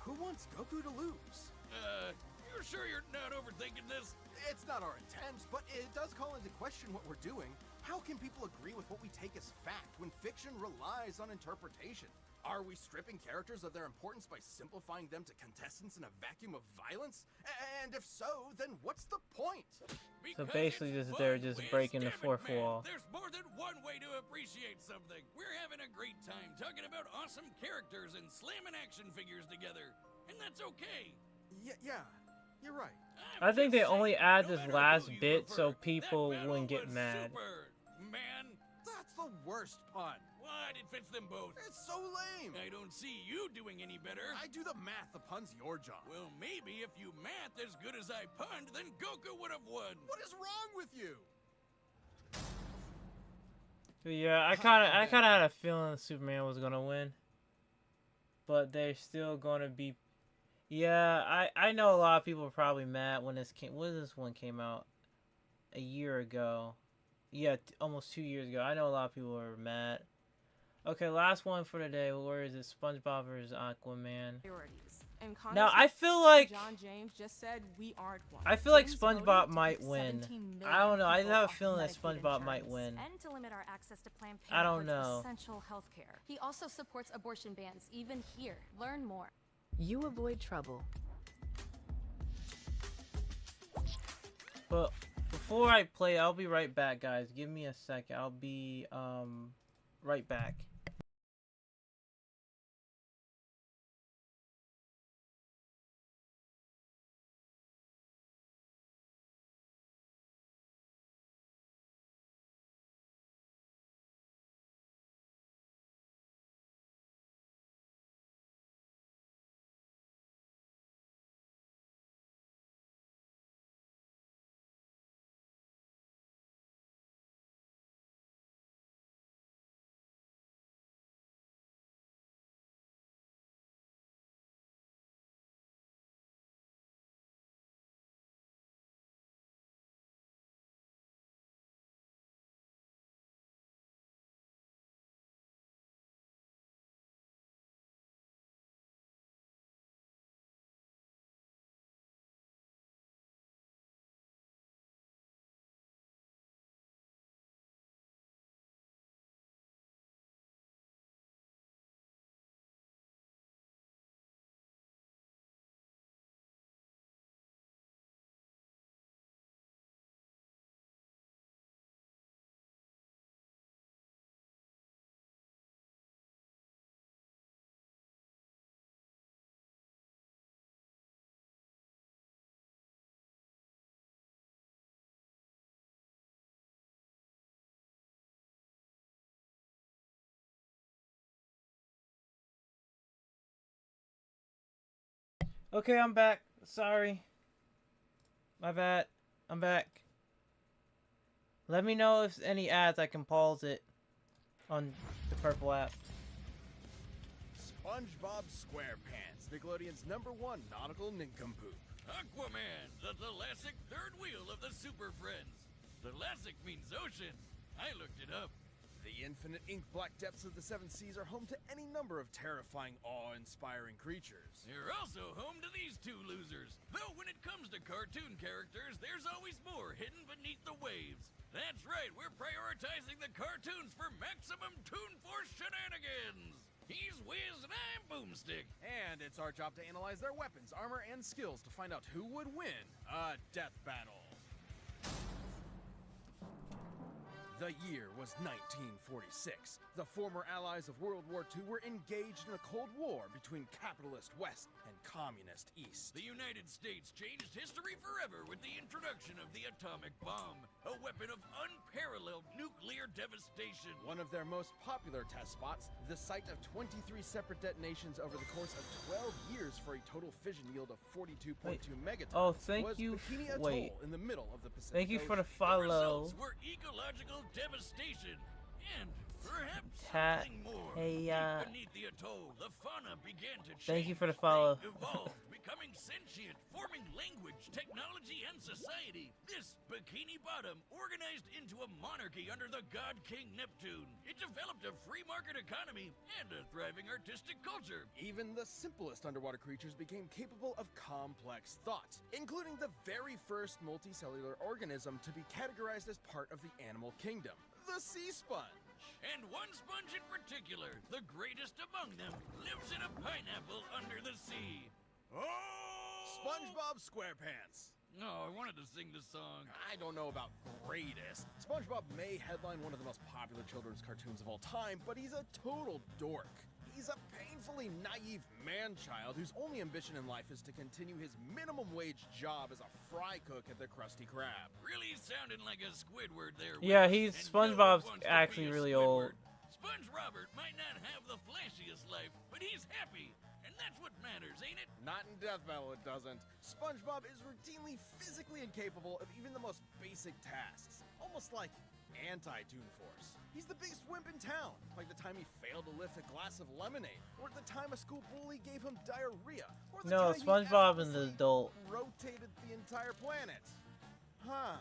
who wants Goku to lose? You're sure you're not overthinking this? It's not our intent, but it does call into question what we're doing. How can people agree with what we take as fact when fiction relies on interpretation? Are we stripping characters of their importance by simplifying them to contestants in a vacuum of violence? And if so, then what's the point? So basically, they're just breaking the fourth wall. There's more than one way to appreciate something. We're having a great time talking about awesome characters and slamming action figures together, and that's okay. Yeah, you're right. I think they only add this last bit so people wouldn't get mad. Man, that's the worst pun. What? It fits them both. It's so lame. I don't see you doing any better. I do the math. The pun's your job. Well, maybe if you math as good as I punned, then Goku would have won. What is wrong with you? Yeah, I kind of had a feeling Superman was gonna win, but they're still gonna be. Yeah, I know a lot of people are probably mad when this one came out a year ago. Yeah, almost 2 years ago. I know a lot of people are mad. Okay, last one for today. Where is it? SpongeBob vs. Aquaman. Priorities. And Now Congressman I feel like John James just said we aren't one. I feel like James voted SpongeBob to might keep win. 17 I don't know. I million have a people feeling that off of Medicaid SpongeBob might insurance. win. And to limit our access to Planned I don't Parenthood's know. essential health care. He also supports abortion bans, even here. Learn more. You avoid trouble. But before I play, I'll be right back, guys. Give me a second. I'll be right back. Okay, I'm back. Sorry. My bad. I'm back. Let me know if any ads, I can pause it on the purple app. SpongeBob SquarePants, Nickelodeon's #1 nautical nincompoop. Aquaman, the Thalassic third wheel of the Super Friends. Thalassic means ocean. I looked it up. The infinite ink-black depths of the seven seas are home to any number of terrifying, awe-inspiring creatures. They're also home to these two losers. Though when it comes to cartoon characters, there's always more hidden beneath the waves. That's right, we're prioritizing the cartoons for maximum Toon Force shenanigans. He's Wiz and I'm Boomstick. And it's our job to analyze their weapons, armor, and skills to find out who would win a death battle. The year was 1946. The former allies of World War II were engaged in a Cold War between capitalist West and communist East. The United States changed history forever with the introduction of the atomic bomb, a weapon of unparalleled nuclear devastation. One of their most popular test spots, the site of 23 separate detonations over the course of 12 years for a total fission yield of 42.2 megatons. Oh, thank you. Bikini Wait. Atoll in the middle of the Pacific Thank you for the Ocean. follow. The results were ecological devastation and perhaps something more. Hey, Deep beneath the atoll, the fauna began to change. Thank you for the follow. They evolved, becoming sentient, forming language, technology, and society. This Bikini Bottom organized into a monarchy under the god king Neptune. It developed a free market economy and a thriving artistic culture. Even the simplest underwater creatures became capable of complex thought, including the very first multicellular organism to be categorized as part of the animal kingdom, the sea sponge. And one sponge in particular, the greatest among them, lives in a pineapple under the sea. Oh! SpongeBob SquarePants. No, I wanted to sing the song. I don't know about greatest. SpongeBob may headline one of the most popular children's cartoons of all time, but he's a total dork. He's a painfully naive man-child whose only ambition in life is to continue his minimum wage job as a fry cook at the Krusty Krab. Really sounding like a Squidward there. Yeah, Wiz, he's and no one SpongeBob's wants to actually be a really Squidward. old. Sponge Robert might not have the flashiest life, but he's happy. And that's what matters, ain't it? Not in Death Battle, it doesn't. SpongeBob is routinely physically incapable of even the most basic tasks. Almost like anti-Toon Force. He's the biggest wimp in town, like the time he failed to lift a glass of lemonade, or the time a school bully gave him diarrhea, or the No, time SpongeBob he is an effortlessly adult. rotated the entire planet. Huh.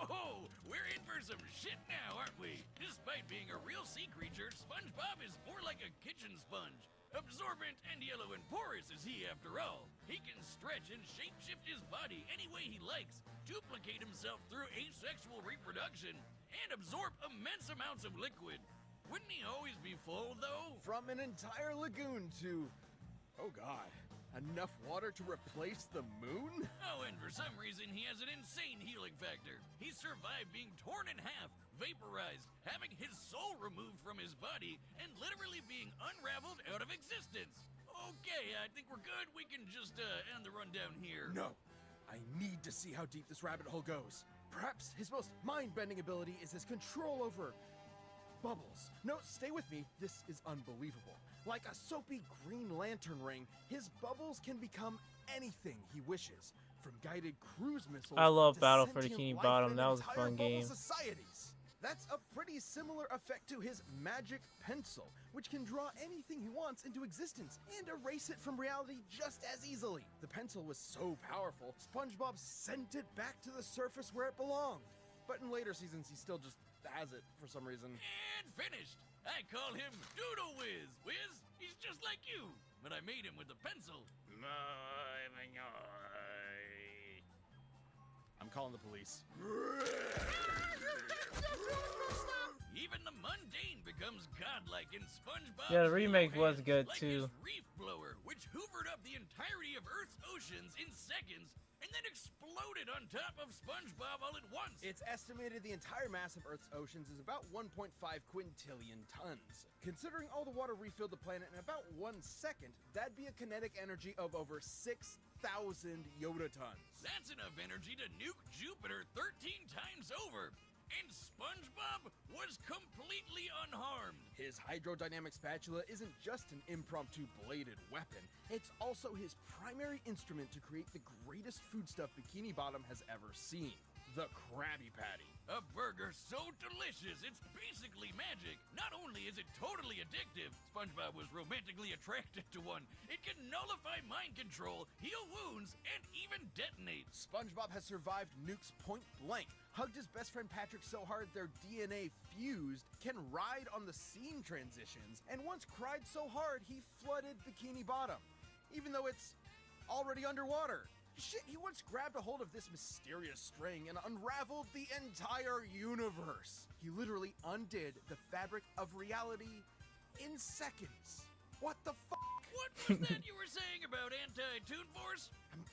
Oh, we're in for some shit now, aren't we? Despite being a real sea creature, SpongeBob is more like a kitchen sponge. Absorbent and yellow and porous is he after all. He can stretch and shapeshift his body any way he likes, duplicate himself through asexual reproduction, and absorb immense amounts of liquid. Wouldn't he always be full, though? From an entire lagoon to... oh god. Enough water to replace the moon? Oh, and for some reason he has an insane healing factor. He survived being torn in half, vaporized, having his soul removed from his body, and literally being unraveled out of existence. Okay, I think we're good. We can just end the rundown here. No. I need to see how deep this rabbit hole goes. Perhaps his most mind-bending ability is his control over... bubbles. No, stay with me. This is unbelievable. Like a soapy green lantern ring, his bubbles can become anything he wishes. From guided cruise missiles I love to Battle for the sentient Bikini life Bottom. in That was a entire fun bubble game. Societies. That's a pretty similar effect to his magic pencil, which can draw anything he wants into existence and erase it from reality just as easily. The pencil was so powerful, SpongeBob sent it back to the surface where it belonged. But in later seasons, he still just has it for some reason. And finished. I call him Doodle Whiz. Whiz, he's just like you, but I made him with a pencil. I'm calling the police. Even the mundane becomes godlike in SpongeBob. Yeah, the remake was good like too. His reef blower, which hoovered up the entirety of Earth's oceans in seconds and then exploded on top of SpongeBob all at once. It's estimated the entire mass of Earth's oceans is about 1.5 quintillion tons. Considering all the water refilled the planet in about 1 second, that'd be a kinetic energy of over 6,000 yotatons. That's enough energy to nuke Jupiter 13 times over. And SpongeBob was completely unharmed. His hydrodynamic spatula isn't just an impromptu bladed weapon, it's also his primary instrument to create the greatest foodstuff Bikini Bottom has ever seen, the Krabby Patty. A burger so delicious, it's basically magic. Not only is it totally addictive, SpongeBob was romantically attracted to one. It can nullify mind control, heal wounds, and even detonate. SpongeBob has survived nukes point blank, hugged his best friend Patrick so hard their DNA fused, can ride on the scene transitions, and once cried so hard he flooded Bikini Bottom, even though it's already underwater. Shit, he once grabbed a hold of this mysterious string and unraveled the entire universe. He literally undid the fabric of reality in seconds. What the fuck? What was that you were saying about anti-Toon Force?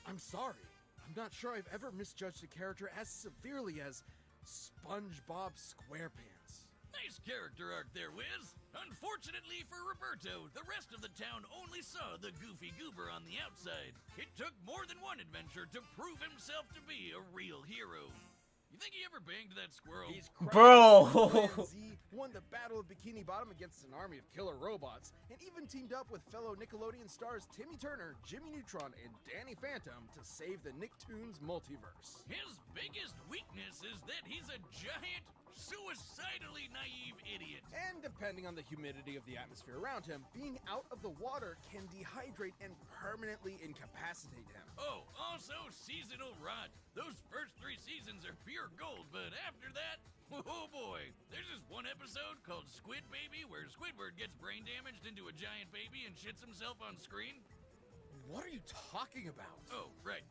I'm sorry. I'm not sure I've ever misjudged a character as severely as SpongeBob SquarePants. Nice character arc there, Wiz. Unfortunately for Roberto, the rest of the town only saw the goofy goober on the outside. It took more than one adventure to prove himself to be a real hero. You think he ever banged that squirrel? He's Bro! Z won the Battle of Bikini Bottom against an army of killer robots, and even teamed up with fellow Nickelodeon stars Timmy Turner, Jimmy Neutron, and Danny Phantom to save the Nicktoons multiverse. His biggest weakness is that he's a giant, suicidally naive idiot. And depending on the humidity of the atmosphere around him, being out of the water can dehydrate and permanently incapacitate him. Oh, also seasonal rot. Those first 3 seasons are pure gold, but after that, oh boy. There's this one episode called Squid Baby where Squidward gets brain damaged into a giant baby and shits himself on screen. What are you talking about? Oh, right.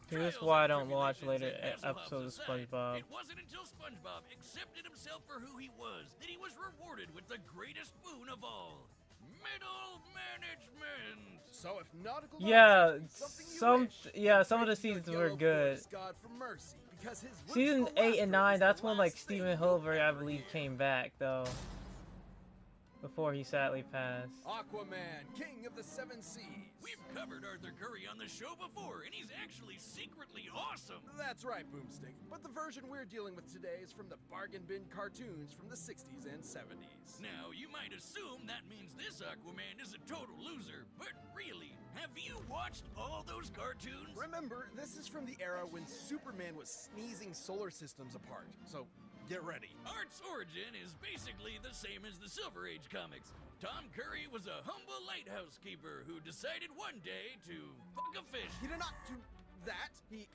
Here's why I don't watch later episodes of SpongeBob. It wasn't until SpongeBob accepted himself for who he was that he was rewarded with the greatest boon of all. Middle management. So if nautical Yeah, some some of the seasons were good. God for mercy, because his Season 8 and 9, that's when like Stephen Hilbert, I believe, came back though. Before he sadly passed. Aquaman, King of the Seven Seas. We've covered Arthur Curry on the show before, and he's actually secretly awesome. That's right, Boomstick. But the version we're dealing with today is from the bargain bin cartoons from the 60s and 70s. Now, you might assume that means this Aquaman is a total loser, but really, have you watched all those cartoons? Remember, this is from the era when Superman was sneezing solar systems apart, so get ready. Art's origin is basically the same as the Silver Age comics. Tom Curry was a humble lighthouse keeper who decided one day to fuck a fish. He did not do that. He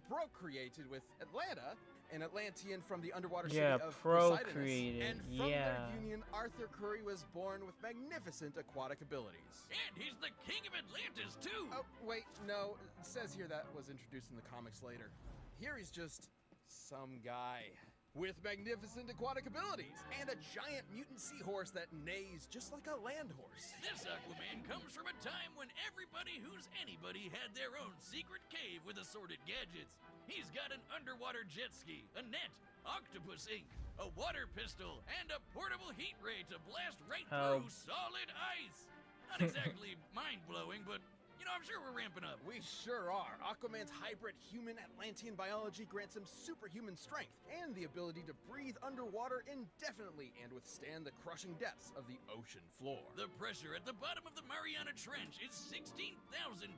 procreated with Atlanta, an Atlantean from the underwater city Yeah, of Poseidonus. procreated. And from Yeah. their union, Arthur Curry was born with magnificent aquatic abilities. And he's the king of Atlantis, too! Oh, wait, no. It says here that was introduced in the comics later. Here he's just some guy with magnificent aquatic abilities and a giant mutant seahorse that neighs just like a land horse. This Aquaman comes from a time when everybody who's anybody had their own secret cave with assorted gadgets. He's got an underwater jet ski, a net, octopus ink, a water pistol, and a portable heat ray to blast right through solid ice. Not exactly mind-blowing, but you know, I'm sure we're ramping up. We sure are. Aquaman's hybrid human Atlantean biology grants him superhuman strength and the ability to breathe underwater indefinitely and withstand the crushing depths of the ocean floor. The pressure at the bottom of the Mariana Trench is 16,000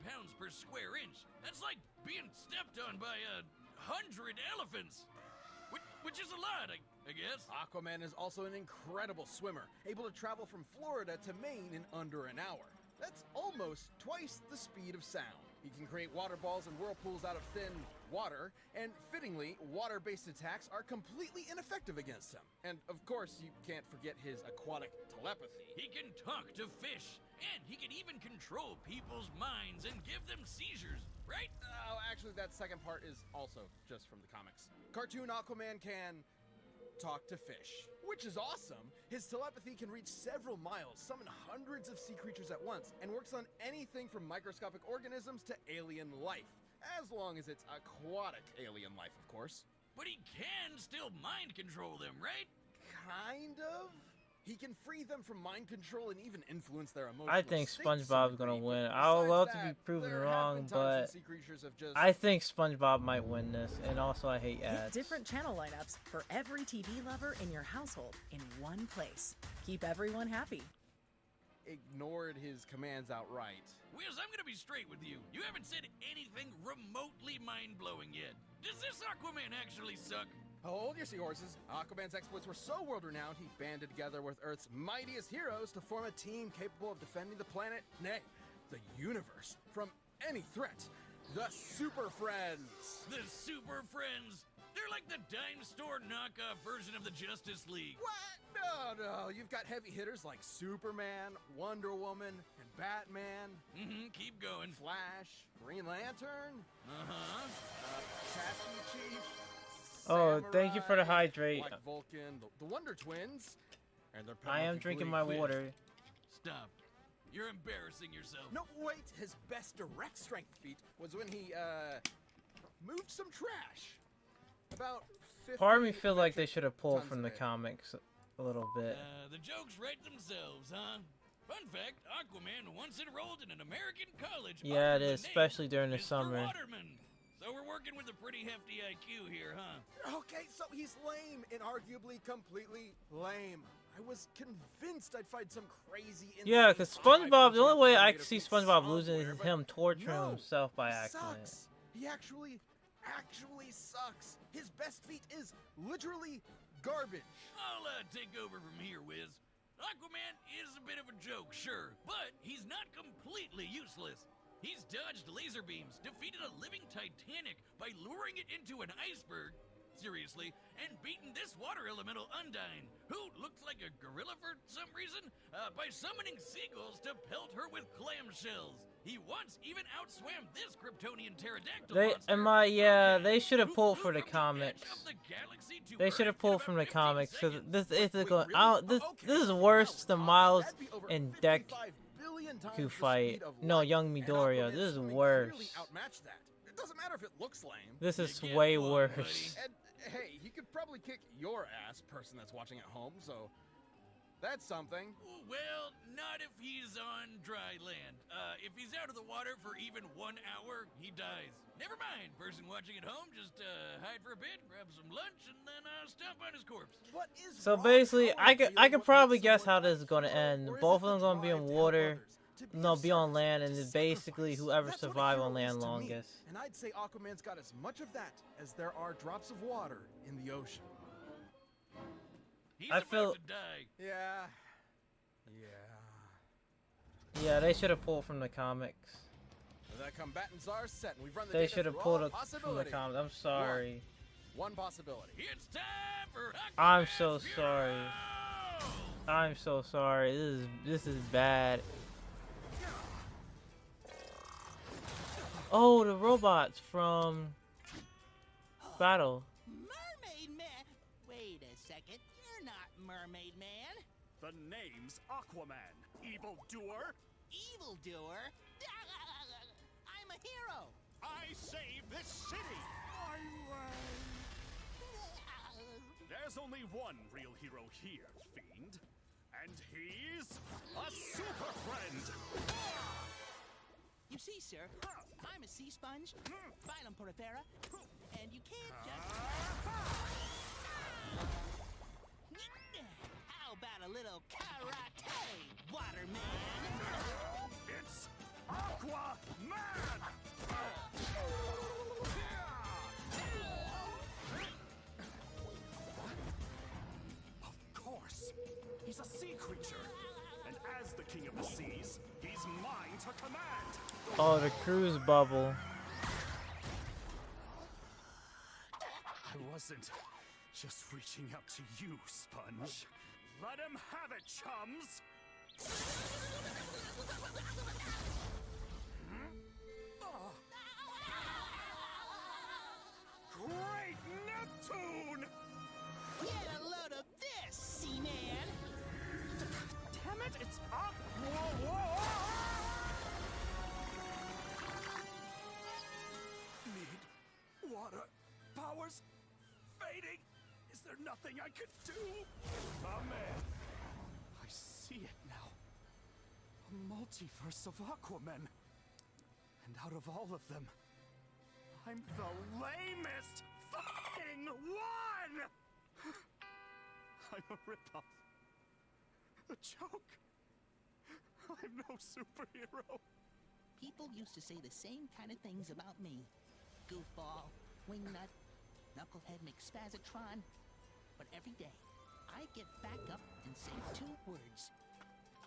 pounds per square inch. That's like being stepped on by 100 elephants. Which is a lot, I guess. Aquaman is also an incredible swimmer, able to travel from Florida to Maine in under an hour. That's almost twice the speed of sound. He can create water balls and whirlpools out of thin water, and fittingly, water-based attacks are completely ineffective against him. And of course, you can't forget his aquatic telepathy. He can talk to fish, and he can even control people's minds and give them seizures, right? Oh, actually, that second part is also just from the comics. Cartoon Aquaman can talk to fish, which is awesome. His telepathy can reach several miles, summon hundreds of sea creatures at once, and works on anything from microscopic organisms to alien life. As long as it's aquatic alien life, of course. But he can still mind control them, right? Kind of. He can free them from mind control and even influence their emotions. I think SpongeBob's gonna win. I would love to be proven wrong, but I think SpongeBob might win this. And also, I hate Get ads. different channel lineups for every TV lover in your household in one place. Keep everyone happy. Ignored his commands outright. Wiz, I'm gonna be straight with you. You haven't said anything remotely mind-blowing yet. Does this Aquaman actually suck? Hold your seahorses. Aquaman's exploits were so world-renowned, he banded together with Earth's mightiest heroes to form a team capable of defending the planet, nay, the universe, from any threat. The Super Friends. The Super Friends? They're like the dime store knockoff version of the Justice League. What? No. You've got heavy hitters like Superman, Wonder Woman, and Batman. Keep going. Flash, Green Lantern. Cassie Chief. Oh, thank you for the hydrate. Black Vulcan, the Wonder Twins. And their I am drinking my water. Stop. You're embarrassing yourself. No, wait. His best direct strength feat was when he, moved some trash. About 50 Part of me feels like they should have pulled from the comics a little bit. The jokes write themselves, huh? Fun fact, Aquaman once enrolled in an American college. Yeah, it is, especially during the summer. Waterman. So we're working with a pretty hefty IQ here, huh? Okay, so he's lame and arguably completely lame. I was convinced I'd find some crazy... Yeah, because SpongeBob, the only way I can see SpongeBob losing is him torturing himself by accident. Sucks. He actually sucks. His best feat is literally garbage. I'll take over from here, Wiz. Aquaman is a bit of a joke, sure, but he's not completely useless. He's dodged laser beams, defeated a living Titanic by luring it into an iceberg, seriously, and beaten this water elemental Undyne, who looks like a gorilla for some reason, by summoning seagulls to pelt her with clamshells. He once even outswam this Kryptonian pterodactyl monster. They should have pulled for the comics. They should have pulled from the comics. So this is worse than Miles and Deku fight. No, young Midoriya. This is worse. It doesn't matter if it looks lame. This is way worse. And hey, he could probably kick your ass, person that's watching at home, so that's something. Well, not if he's on dry land. If he's out of the water for even 1 hour, he dies. Never mind, person watching at home, just hide for a bit, grab some lunch, and then stomp on his corpse. What is So basically, I could probably guess how this is gonna end. Both of them gonna be in water. No, be on land, and then basically whoever survive on land longest. And I'd say Aquaman's got as much of that as there are drops of water in the ocean. He's I feel. about to die. Yeah, they should have pulled from the comics. The combatants are set, and we've run the They data should have through pulled all up from the possibilities. comments. I'm sorry. One possibility. It's time for I'm so sorry. I'm so sorry. This is bad. Oh, the robots from Battle. Mermaid Man? Wait a second. You're not Mermaid Man. The name's Aquaman, evildoer. Evildoer? I'm a hero. I saved this city. There's only one real hero here, Fiend. And he's a super friend. You see, sir, I'm a sea sponge, phylum porifera, and you can't just... How about a little karate, Waterman? It's Aquaman! Of course. He's a sea creature. And as the king of the seas, he's mine to command. Oh, the cruise bubble. I wasn't just reaching out to you, Sponge. Let him have it, chums! Great Neptune! Get a load of this, Seaman! Damn it, it's up! Need water. Powers fading. Is there nothing I could do? Amen. I see it now. A multiverse of Aquaman. And out of all of them, I'm the lamest fucking one! I'm a ripoff. A joke. I'm no superhero. People used to say the same kind of things about me. Goofball, wingnut, knucklehead McSpazatron. But every day, I get back up and say 2 words.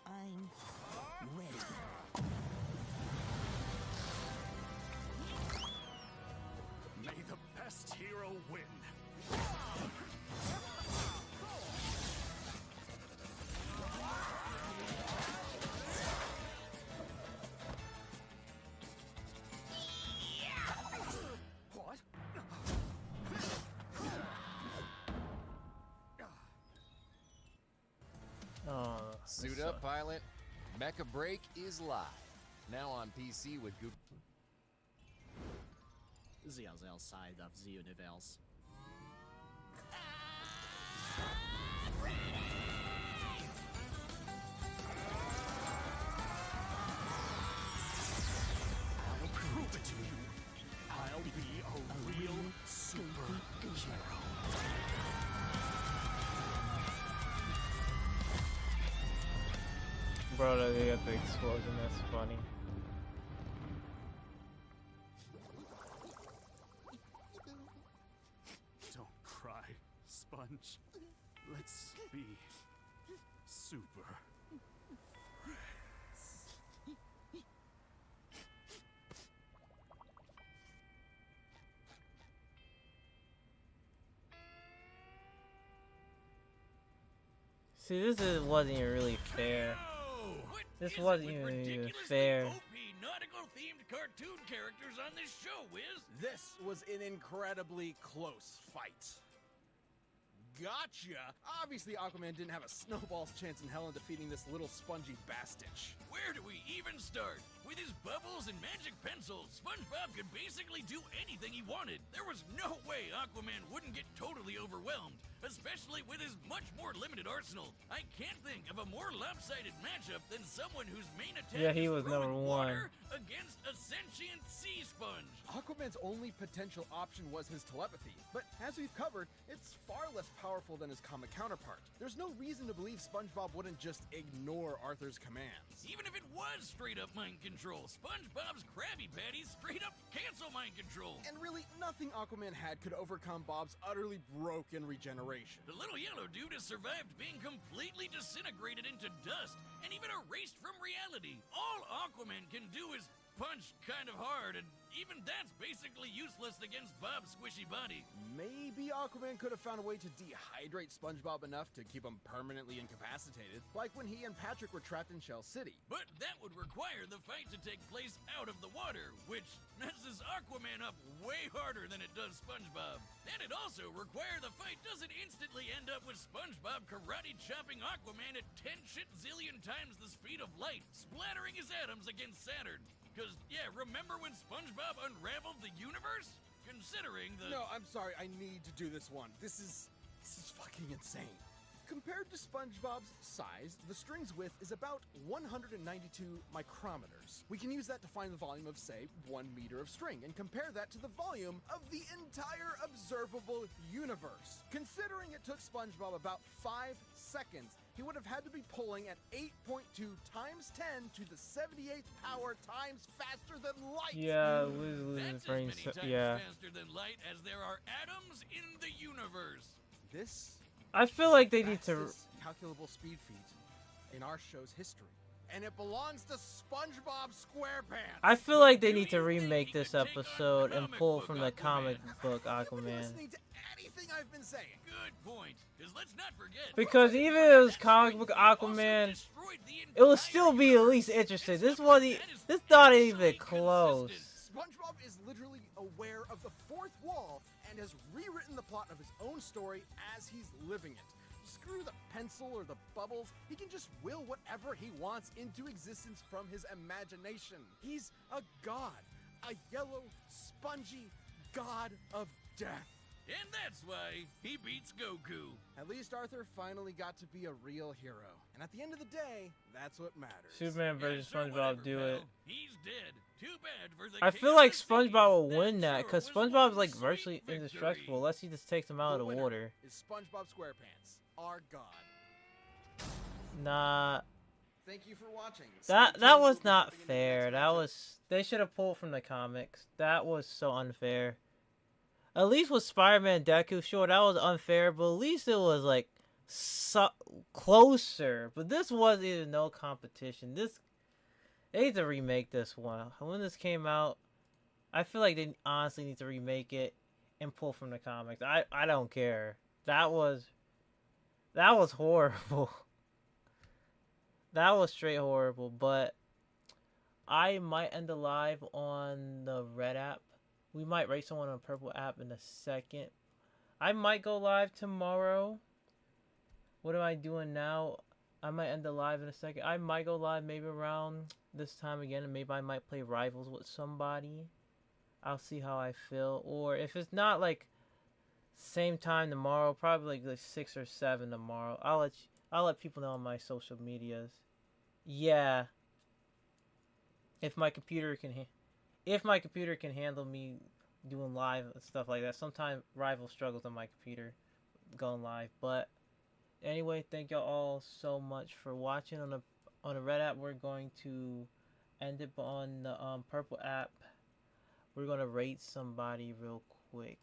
I'm ready. May the best hero win. What? Oh, Suit up, pilot. Mecha Break is live. Now on PC with Google. The other side of the universe. I'll prove it to you. I'll be a real superhero. bro, they got the explosion. That's funny. Don't cry, Sponge. Let's be super. See, wasn't even really fair. This wasn't even fair. Nautical-themed cartoon characters on this show, Wiz. This was an incredibly close fight. Gotcha! Obviously, Aquaman didn't have a snowball's chance in hell in defeating this little spongy bastich. Where do we even start? With his bubbles and magic pencils, SpongeBob could basically do anything he wanted. There was no way Aquaman wouldn't get totally overwhelmed, especially with his much more limited arsenal. I can't think of a more lopsided matchup than someone whose main attack he is was throwing number water one. against a sentient sea sponge. Aquaman's only potential option was his telepathy, but as we've covered, it's far less powerful than his comic counterpart. There's no reason to believe SpongeBob wouldn't just ignore Arthur's commands. Even if it was straight-up mind control, SpongeBob's Krabby Patties straight-up cancel mind control. And really, nothing Aquaman had could overcome Bob's utterly broken regeneration. The little yellow dude has survived being completely disintegrated into dust and even erased from reality. All Aquaman can do is punch kind of hard, and even that's basically useless against Bob's squishy body. Maybe Aquaman could have found a way to dehydrate SpongeBob enough to keep him permanently incapacitated, like when he and Patrick were trapped in Shell City. But that would require the fight to take place out of the water, which messes Aquaman up way harder than it does SpongeBob. And it also require the fight doesn't instantly end up with SpongeBob karate chopping Aquaman at 10 shit-zillion times the speed of light, splattering his atoms against Saturn. Because, yeah, remember when SpongeBob unraveled the universe? Considering the... No, I'm sorry, I need to do this one. This is fucking insane. Compared to SpongeBob's size, the string's width is about 192 micrometers. We can use that to find the volume of, say, 1 meter of string, and compare that to the volume of the entire observable universe. Considering it took SpongeBob about 5 seconds, he would have had to be pulling at 8.2 times 10 to the 78th power times faster than light. Yeah, That's as many times faster than light as there are atoms in the universe. This I feel like they need to calculable speed feat in our show's history, and it belongs to SpongeBob SquarePants. I feel like they need to remake this episode and pull from the comic book Aquaman. Listening to anything I've been saying. Good point. Because let's not forget. Because even if it was comic book Aquaman, it would still be at least interesting. This not even close. SpongeBob is literally aware of the fourth wall and has rewritten the plot of his own story as he's living it. Screw the pencil or the bubbles, he can just will whatever he wants into existence from his imagination. He's a god, a yellow, spongy god of death. And that's why he beats Goku. At least Arthur finally got to be a real hero. And at the end of the day, that's what matters. Superman versus SpongeBob do it. He's dead. Too bad for the I feel like SpongeBob will win that because SpongeBob's like virtually indestructible unless he just takes him out of the water. Is SpongeBob SquarePants, our god. Nah. Thank you for watching. That was not fair. They should have pulled from the comics. That was so unfair. At least with Spider-Man Deku, sure, that was unfair, but at least it was like closer. But this wasn't even no competition. They need to remake this one. When this came out, I feel like they honestly need to remake it and pull from the comics. I don't care. That was horrible. That was straight horrible. But I might end the live on the red app. We might rate someone on the purple app in a second. I might go live tomorrow. What am I doing now? I might end the live in a second. I might go live maybe around this time again, and maybe I might play Rivals with somebody. I'll see how I feel. Or if it's not like same time tomorrow, probably like 6 or 7 tomorrow. I'll let people know on my social medias. Yeah. If my computer can handle me doing live and stuff like that. Sometimes Rival struggles on my computer going live. But anyway, thank y'all all so much for watching. On the red app, we're going to end it, but on the purple app, we're going to rate somebody real quick.